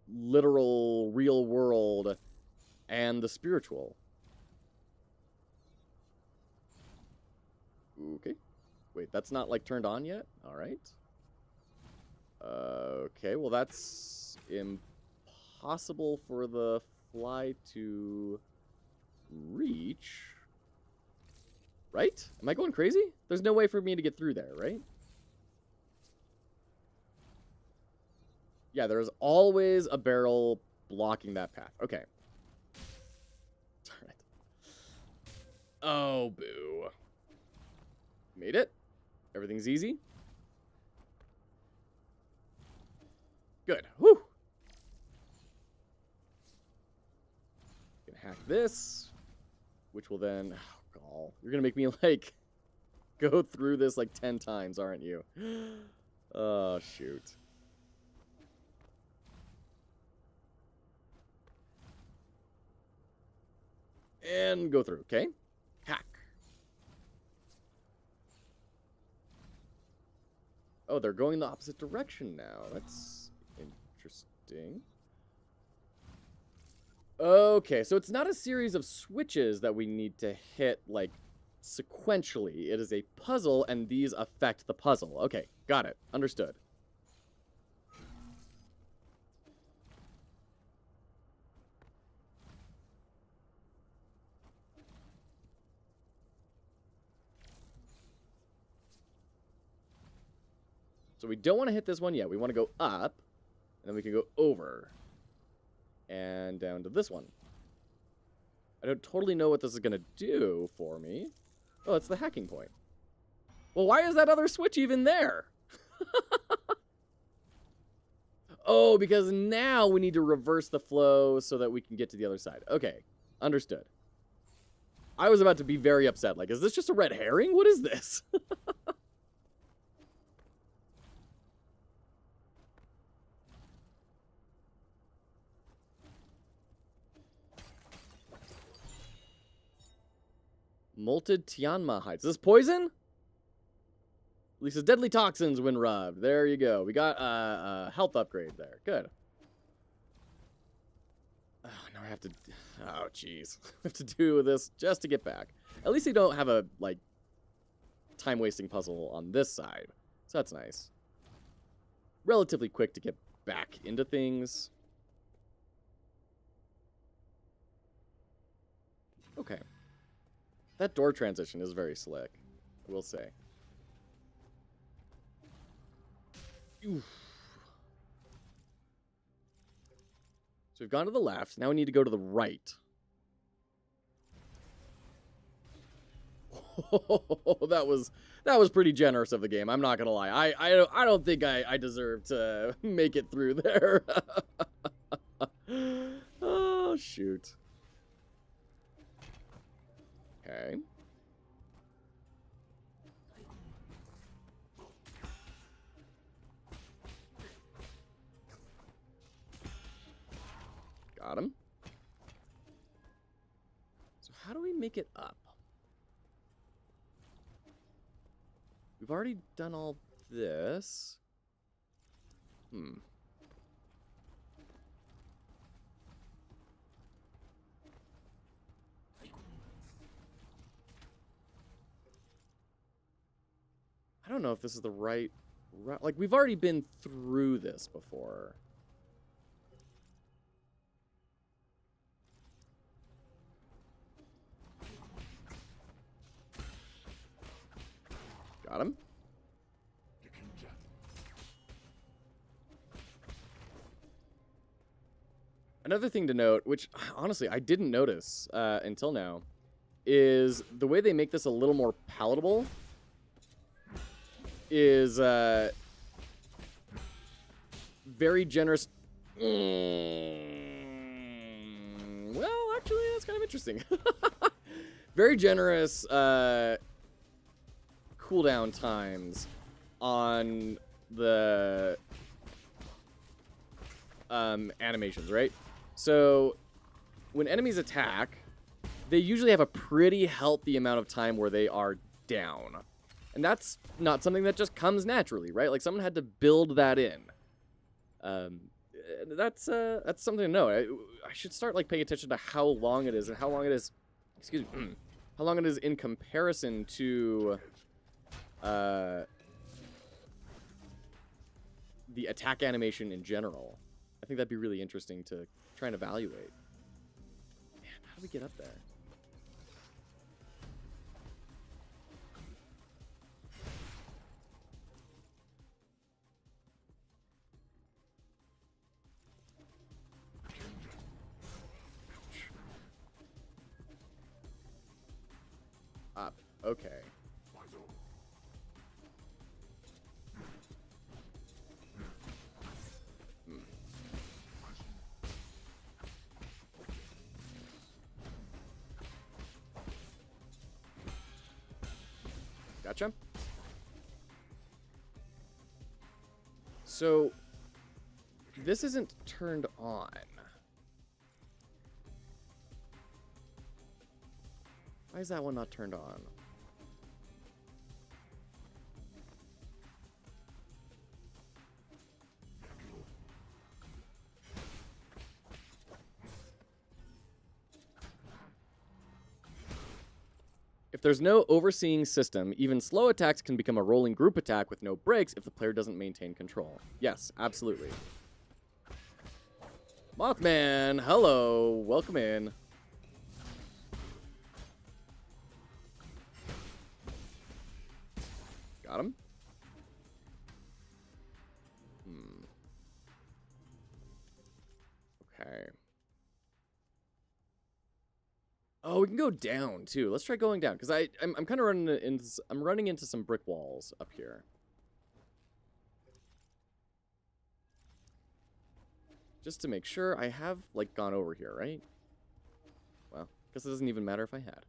literal, real world and the spiritual. Okay. Wait, that's not, like, turned on yet? All right. Okay, well, that's impossible for the fly to reach. Right? Am I going crazy? There's no way for me to get through there, right? Yeah, there's always a barrel blocking that path. Okay. All right. Oh, boo. Made it. Everything's easy. Good. Whew. Gonna hack this, which will then... Oh, God. You're gonna make me, like, go through this, like, 10 times, aren't you? Oh, shoot. And go through, okay? Hack. Oh, they're going the opposite direction now. That's interesting. Okay, so it's not a series of switches that we need to hit, like, sequentially. It is a puzzle, and these affect the puzzle. Okay, got it. Understood. So we don't want to hit this one yet. We want to go up, and then we can go over. And down to this one. I don't totally know what this is going to do for me. Oh, it's the hacking point. Well, why is that other switch even there? Oh, because now we need to reverse the flow so that we can get to the other side. Okay, understood. I was about to be very upset. Like, is this just a red herring? What is this? Molted Tianma hides. Is this poison? Releases deadly toxins when rubbed. There you go. We got a health upgrade there. Good. Oh, now I have to... Oh, jeez. I have to do this just to get back. At least they don't have a, like, time-wasting puzzle on this side. So that's nice. Relatively quick to get back into things. Okay. That door transition is very slick, I will say. Oof. So we've gone to the left. Now we need to go to the right. Oh, that was pretty generous of the game. I'm not gonna lie. I don't think I deserve to make it through there. Oh shoot. Okay. Got him. So how do we make it up? We've already done all this. I don't know if this is the right route. Like, we've already been through this before. Got him. Another thing to note, which honestly I didn't notice until now, is the way they make this a little more palatable is very generous. Well, actually, that's kind of interesting. Very generous cooldown times on the animations, right? So when enemies attack, they usually have a pretty healthy amount of time where they are down. And that's not something that just comes naturally, right? Like, someone had to build that in. That's something to know. I should start, like, paying attention to how long it is and how long it is, excuse me, how long it is in comparison to the attack animation in general. I think that'd be really interesting to try and evaluate. Man, how do we get up there? Up. Okay. Gotcha. So, this isn't turned on. Why is that one not turned on? If there's no overseeing system, even slow attacks can become a rolling group attack with no breaks if the player doesn't maintain control. Yes, absolutely. Mothman, hello, welcome in. Got him. Okay. Oh, we can go down too. Let's try going down because I'm kind of running into some brick walls up here. Just to make sure I have like gone over here, right? Well, guess it doesn't even matter if I had.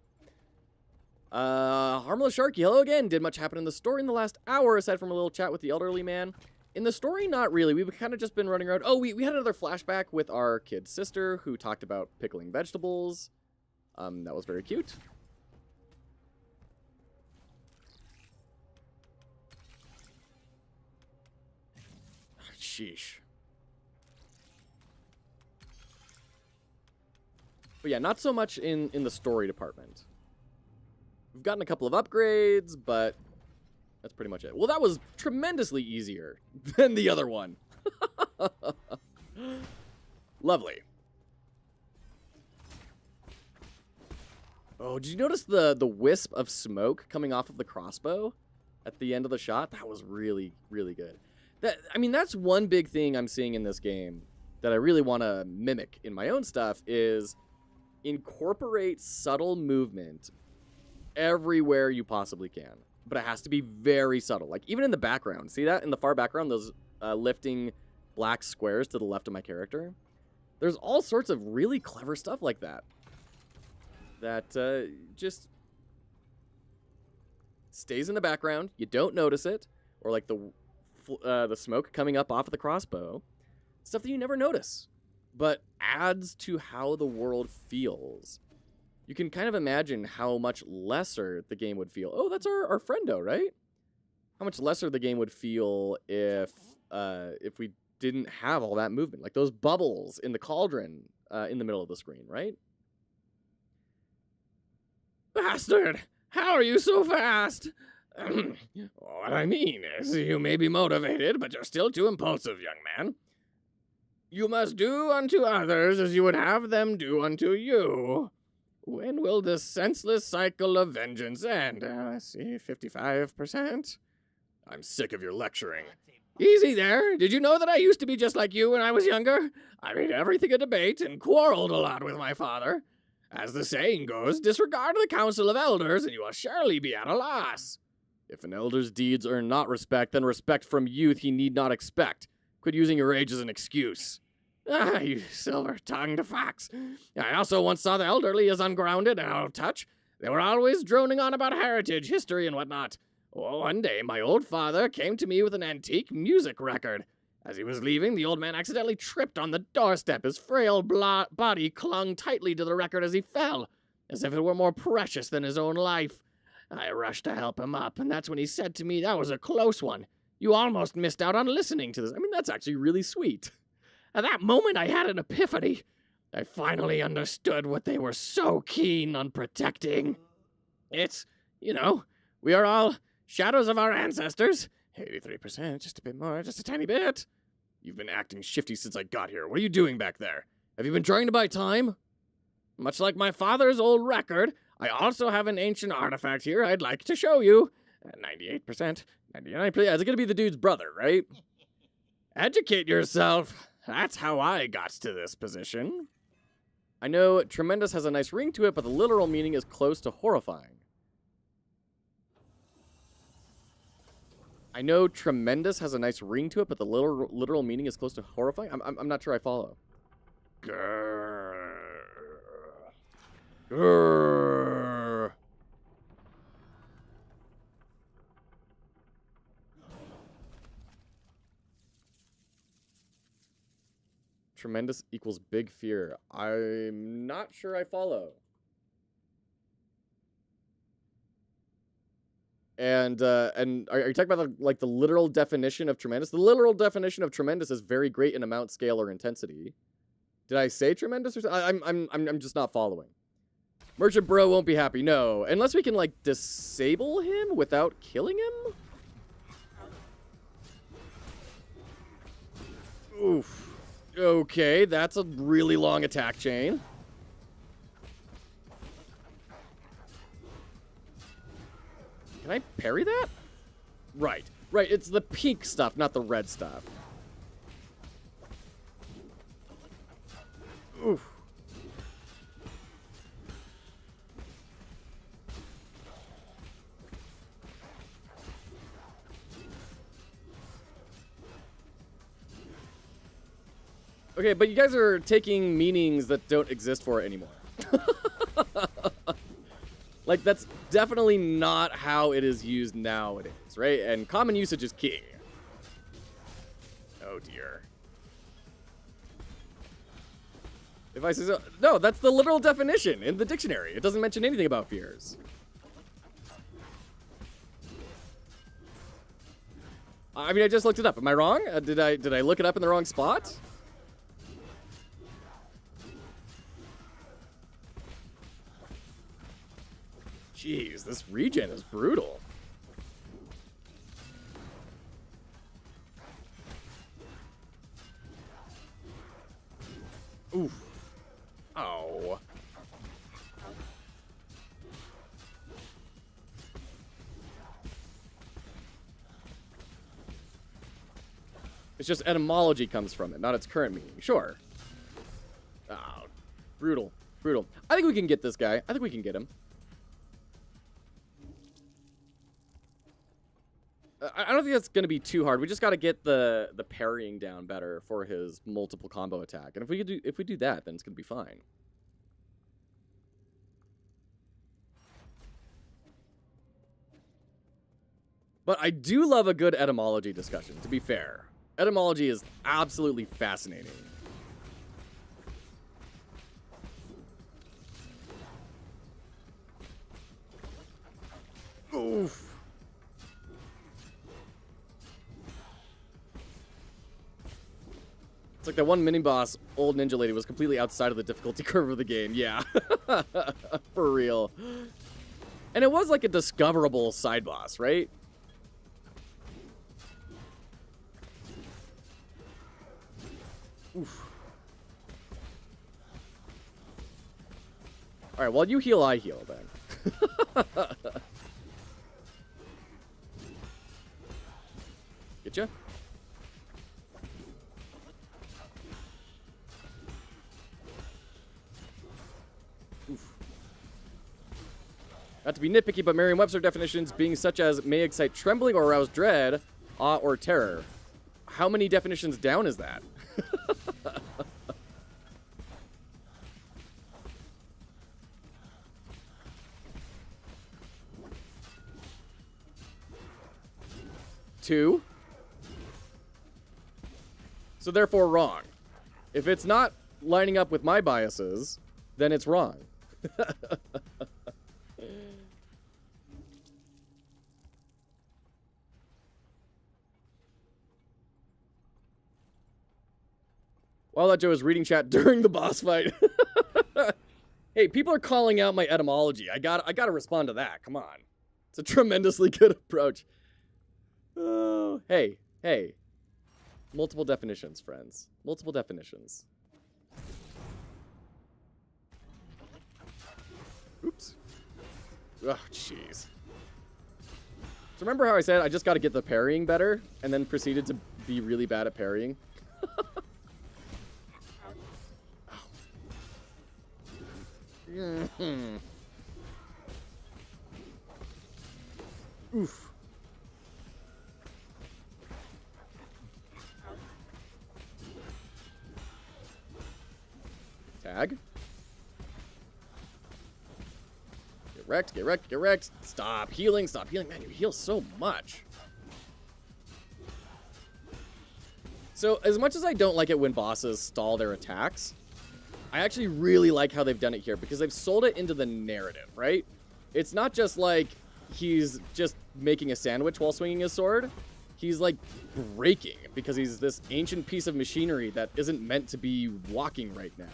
Harmless Sharky, hello again. Did much happen in the story in the last hour aside from a little chat with the elderly man? In the story, not really. We've kind of just been running around. Oh, we had another flashback with our kid sister who talked about pickling vegetables. That was very cute. Sheesh. But yeah, not so much in the story department. We've gotten a couple of upgrades, but that's pretty much it. Well, that was tremendously easier than the other one. Lovely. Oh, did you notice the wisp of smoke coming off of the crossbow at the end of the shot? That was really, really good. I mean, that's one big thing I'm seeing in this game that I really want to mimic in my own stuff is incorporate subtle movement everywhere you possibly can. But it has to be very subtle. Like, even in the background. See that in the far background? Those lifting black squares to the left of my character? There's all sorts of really clever stuff like that. That just stays in the background. You don't notice it. Or like the smoke coming up off of the crossbow. Stuff that you never notice. But adds to how the world feels. You can kind of imagine how much lesser the game would feel. Oh, that's our friendo, right? How much lesser the game would feel if we didn't have all that movement. Like those bubbles in the cauldron in the middle of the screen, right? Bastard! How are you so fast? What I mean is, you may be motivated, but you're still too impulsive, young man. You must do unto others as you would have them do unto you. When will this senseless cycle of vengeance end? Let's see, 55%. I'm sick of your lecturing. Easy there. Did you know that I used to be just like you when I was younger? I made everything a debate and quarreled a lot with my father. As the saying goes, disregard the counsel of elders and you will surely be at a loss. If an elder's deeds earn not respect, then respect from youth he need not expect. Quit using your age as an excuse. Ah, you silver-tongued fox. I also once saw the elderly as ungrounded and out of touch. They were always droning on about heritage, history, and whatnot. Oh, one day, my old father came to me with an antique music record. As he was leaving, the old man accidentally tripped on the doorstep. His frail body clung tightly to the record as he fell, as if it were more precious than his own life. I rushed to help him up, and that's when he said to me, that was a close one. You almost missed out on listening to this. I mean, that's actually really sweet. At that moment, I had an epiphany. I finally understood what they were so keen on protecting. It's, we are all shadows of our ancestors. 83%, just a bit more, just a tiny bit. You've been acting shifty since I got here. What are you doing back there? Have you been trying to buy time? Much like my father's old record, I also have an ancient artifact here I'd like to show you. 98%, 99%. Yeah, it's going to be the dude's brother, right? Educate yourself. That's how I got to this position. I know tremendous has a nice ring to it, but the literal meaning is close to horrifying. I know tremendous has a nice ring to it, but the literal meaning is close to horrifying. I'm not sure I follow. Grrr. Grrr. Tremendous equals big fear. I'm not sure I follow. And are you talking about the literal definition of tremendous? The literal definition of tremendous is very great in amount, scale, or intensity. Did I say tremendous or something? I'm just not following. Merchant Bro won't be happy. No, unless we can like disable him without killing him. Oof. Okay, that's a really long attack chain. Can I parry that? Right. Right, it's the pink stuff, not the red stuff. Oof. Okay, but you guys are taking meanings that don't exist for it anymore. Like, that's definitely not how it is used nowadays, right? And common usage is key. Oh, dear. If I say so... No, that's the literal definition in the dictionary. It doesn't mention anything about fears. I mean, I just looked it up. Am I wrong? Did I look it up in the wrong spot? Jeez, this regen is brutal. Oof. Oh. It's just etymology comes from it, not its current meaning. Sure. Oh, brutal. Brutal. I think we can get this guy. I think we can get him. I don't think that's going to be too hard. We just got to get the parrying down better for his multiple combo attack. And if we do that, then it's going to be fine. But I do love a good etymology discussion, to be fair. Etymology is absolutely fascinating. Oof. It's like that one mini-boss, old ninja lady, was completely outside of the difficulty curve of the game. Yeah. For real. And it was like a discoverable side boss, right? Oof. Alright, while you heal, I heal then. Getcha? Not to be nitpicky, but Merriam-Webster definitions being such as may excite trembling or arouse dread, awe, or terror. How many definitions down is that? Two. So therefore wrong. If it's not lining up with my biases, then it's wrong. While that Joe is reading chat during the boss fight. Hey, people are calling out my etymology. I gotta respond to that. Come on. It's a tremendously good approach. Oh, hey. Multiple definitions, friends. Multiple definitions. Oops. Oh, jeez. So remember how I said I just gotta get the parrying better, and then proceeded to be really bad at parrying? Oof. Tag. Get wrecked. Stop healing. Man, you heal so much. So, as much as I don't like it when bosses stall their attacks, I actually really like how they've done it here because they've sold it into the narrative, right? It's not just like, he's just making a sandwich while swinging his sword. He's like breaking because he's this ancient piece of machinery that isn't meant to be walking right now.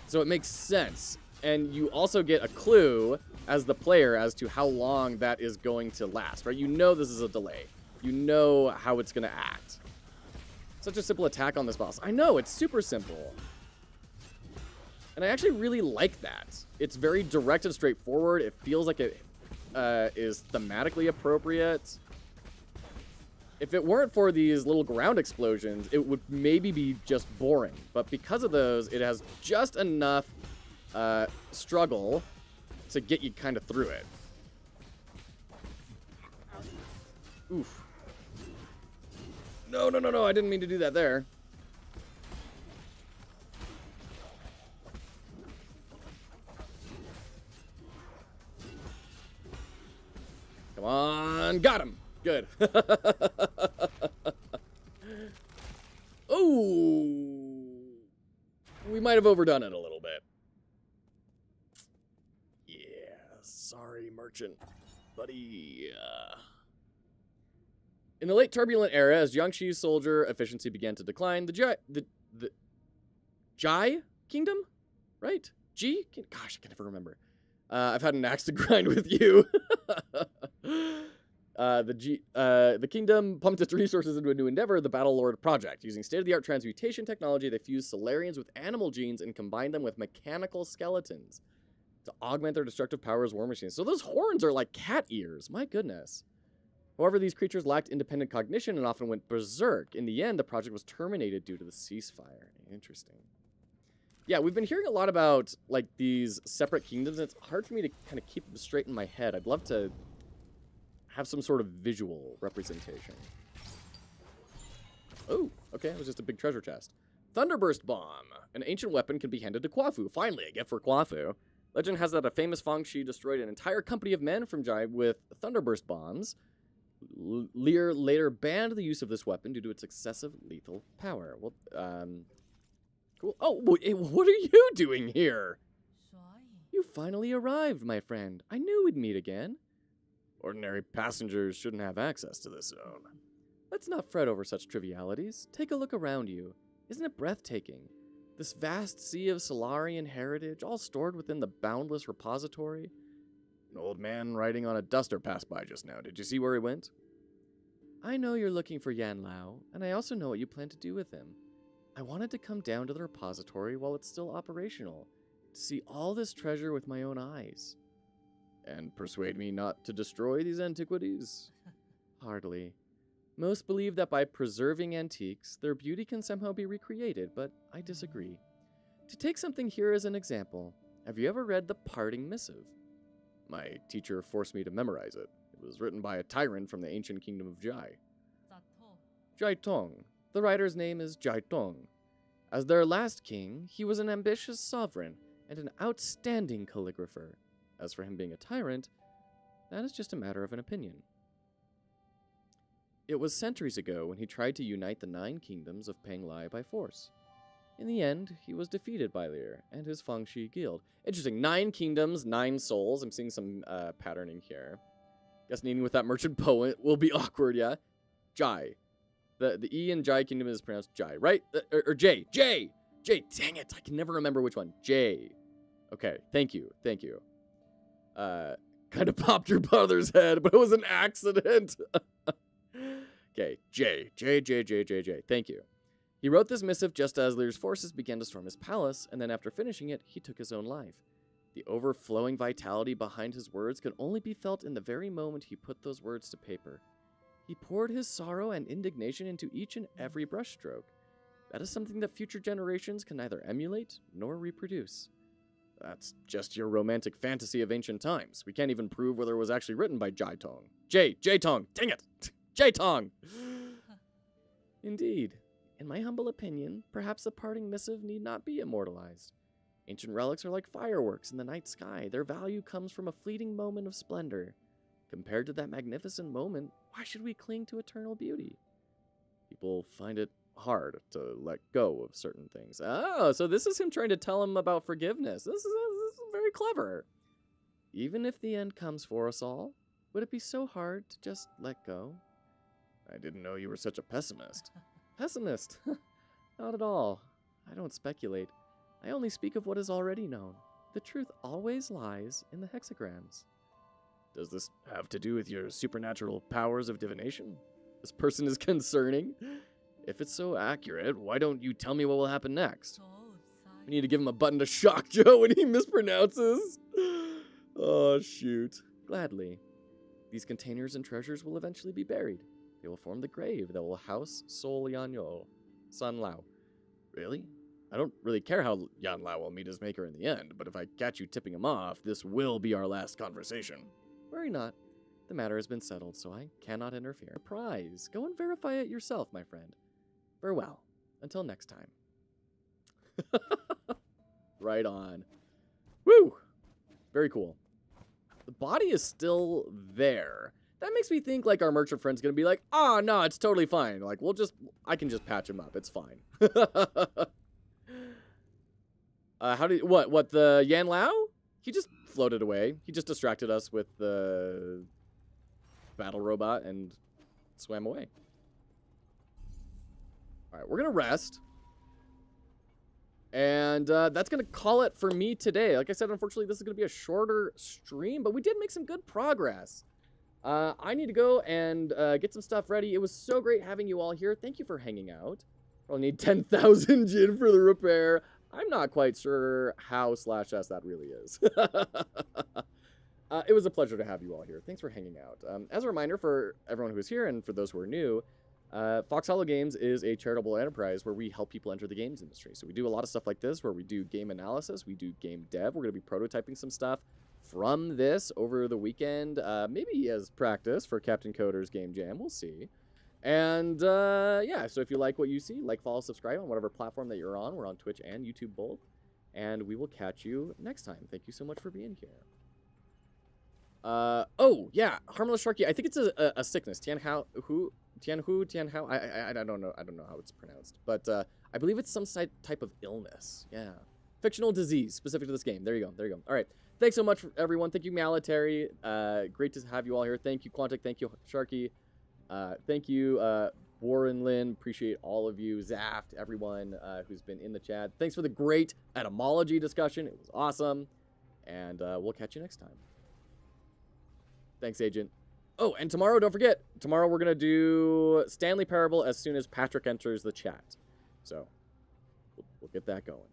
So it makes sense. And you also get a clue as the player as to how long that is going to last, right? You know this is a delay. You know how it's going to act. Such a simple attack on this boss. I know, it's super simple. And I actually really like that. It's very direct and straightforward. It feels like it is thematically appropriate. If it weren't for these little ground explosions, it would maybe be just boring. But because of those, it has just enough struggle to get you kind of through it. Oof. No, I didn't mean to do that there. Come on, got him. Good. Oh, we might have overdone it a little bit. Yeah, sorry, merchant, buddy. In the late turbulent era, as Jiangxi's soldier efficiency began to decline, the Jai Kingdom, right? Gosh, I can never remember. I've had an axe to grind with you. The kingdom pumped its resources into a new endeavor, the Battle Lord Project. Using state-of-the-art transmutation technology, they fused Solarians with animal genes and combined them with mechanical skeletons to augment their destructive power as war machines. So those horns are like cat ears. My goodness. However, these creatures lacked independent cognition and often went berserk. In the end, the project was terminated due to the ceasefire. Interesting. Yeah, we've been hearing a lot about, like, these separate kingdoms, and it's hard for me to kind of keep them straight in my head. I'd love to have some sort of visual representation. Oh, okay, it was just a big treasure chest. Thunderburst Bomb. An ancient weapon can be handed to Kwafu. Finally, a gift for Kwafu. Legend has that a famous Fangshi destroyed an entire company of men from Jai with Thunderburst Bombs. Lear later banned the use of this weapon due to its excessive lethal power. Well, cool. Oh, what are you doing here? You finally arrived, my friend. I knew we'd meet again. Ordinary passengers shouldn't have access to this zone. Let's not fret over such trivialities. Take a look around you. Isn't it breathtaking? This vast sea of Solarian heritage, all stored within the boundless repository. An old man riding on a duster passed by just now. Did you see where he went? I know you're looking for Yan Lao, and I also know what you plan to do with him. I wanted to come down to the repository while it's still operational, to see all this treasure with my own eyes. And persuade me not to destroy these antiquities? Hardly. Most believe that by preserving antiques, their beauty can somehow be recreated, but I disagree. To take something here as an example, have you ever read The Parting Missive? My teacher forced me to memorize it. It was written by a tyrant from the ancient kingdom of Jai. Jai Tong. The writer's name is Jai Tong. As their last king, he was an ambitious sovereign and an outstanding calligrapher. As for him being a tyrant, that is just a matter of an opinion. It was centuries ago when he tried to unite the 9 kingdoms of Penglai by force. In the end, he was defeated by Lear and his Fangshi guild. Interesting. 9 kingdoms, 9 souls. I'm seeing some patterning here. Guess needing with that merchant poet will be awkward, yeah? Jai. The E in Jai kingdom is pronounced Jai, right? Or J. J! J! Dang it! I can never remember which one. J. Okay, thank you. Thank you. Kind of popped your brother's head, but it was an accident. Okay, J. Thank you. He wrote this missive just as Lear's forces began to storm his palace, and then after finishing it, he took his own life. The overflowing vitality behind his words could only be felt in the very moment he put those words to paper. He poured his sorrow and indignation into each and every brushstroke. That is something that future generations can neither emulate nor reproduce. That's just your romantic fantasy of ancient times. We can't even prove whether it was actually written by Jai Tong. J Tong, dang it! J Tong! Indeed. In my humble opinion, perhaps the parting missive need not be immortalized. Ancient relics are like fireworks in the night sky. Their value comes from a fleeting moment of splendor. Compared to that magnificent moment, why should we cling to eternal beauty? People find it hard to let go of certain things. Oh, so this is him trying to tell him about forgiveness. This is very clever. Even if the end comes for us all, Would it be so hard to just let go? I didn't know you were such a pessimist. Pessimist? Not at all. I don't speculate. I only speak of what is already known. The truth always lies in the hexagrams. Does this have to do with your supernatural powers of divination? This person is concerning. If it's so accurate, why don't you tell me what will happen next? We need to give him a button to shock Joe when he mispronounces. Oh, shoot. Gladly. These containers and treasures will eventually be buried. They will form the grave that will house Sol Yanyo, San Lao. Really? I don't really care how Yan Lao will meet his maker in the end, but if I catch you tipping him off, this will be our last conversation. Worry not. The matter has been settled, so I cannot interfere. Surprise! Go and verify it yourself, my friend. Farewell. Until next time. Right on. Woo! Very cool. The body is still there. That makes me think like our merchant friend's gonna be like, oh no, it's totally fine. Like I can just patch him up. It's fine. What the Yan Lao? He just floated away. He just distracted us with the battle robot and swam away. All right, we're gonna rest. And that's going to call it for me today. Like I said, unfortunately, this is going to be a shorter stream, but we did make some good progress. I need to go and get some stuff ready. It was so great having you all here. Thank you for hanging out. I'll need 10,000 Jin for the repair. I'm not quite sure how /s that really is. It was a pleasure to have you all here. Thanks for hanging out. As a reminder for everyone who's here and for those who are new, foxhollowgames is a charitable enterprise where we help people enter the games industry. So we do a lot of stuff like this where we do game analysis, we do game dev. We're going to be prototyping some stuff from this over the weekend, maybe as practice for Captain Coder's Game Jam. We'll see. And yeah, so if you like what you see, like, follow, subscribe on whatever platform that you're on. We're on Twitch and YouTube both. And we will catch you next time. Thank you so much for being here. Oh, yeah, Harmless Sharky. I think it's a sickness. Tianhao, I don't know. I don't know how it's pronounced. But I believe it's some type of illness. Yeah. Fictional disease specific to this game. There you go. There you go. All right. Thanks so much, everyone. Thank you, Military. Great to have you all here. Thank you, Quantic. Thank you, Sharky. Thank you, Warren Lynn. Appreciate all of you. Zaft, everyone who's been in the chat. Thanks for the great etymology discussion. It was awesome. And we'll catch you next time. Thanks, Agent. Oh, and tomorrow, don't forget, tomorrow we're going to do Stanley Parable as soon as Patrick enters the chat. So, we'll get that going.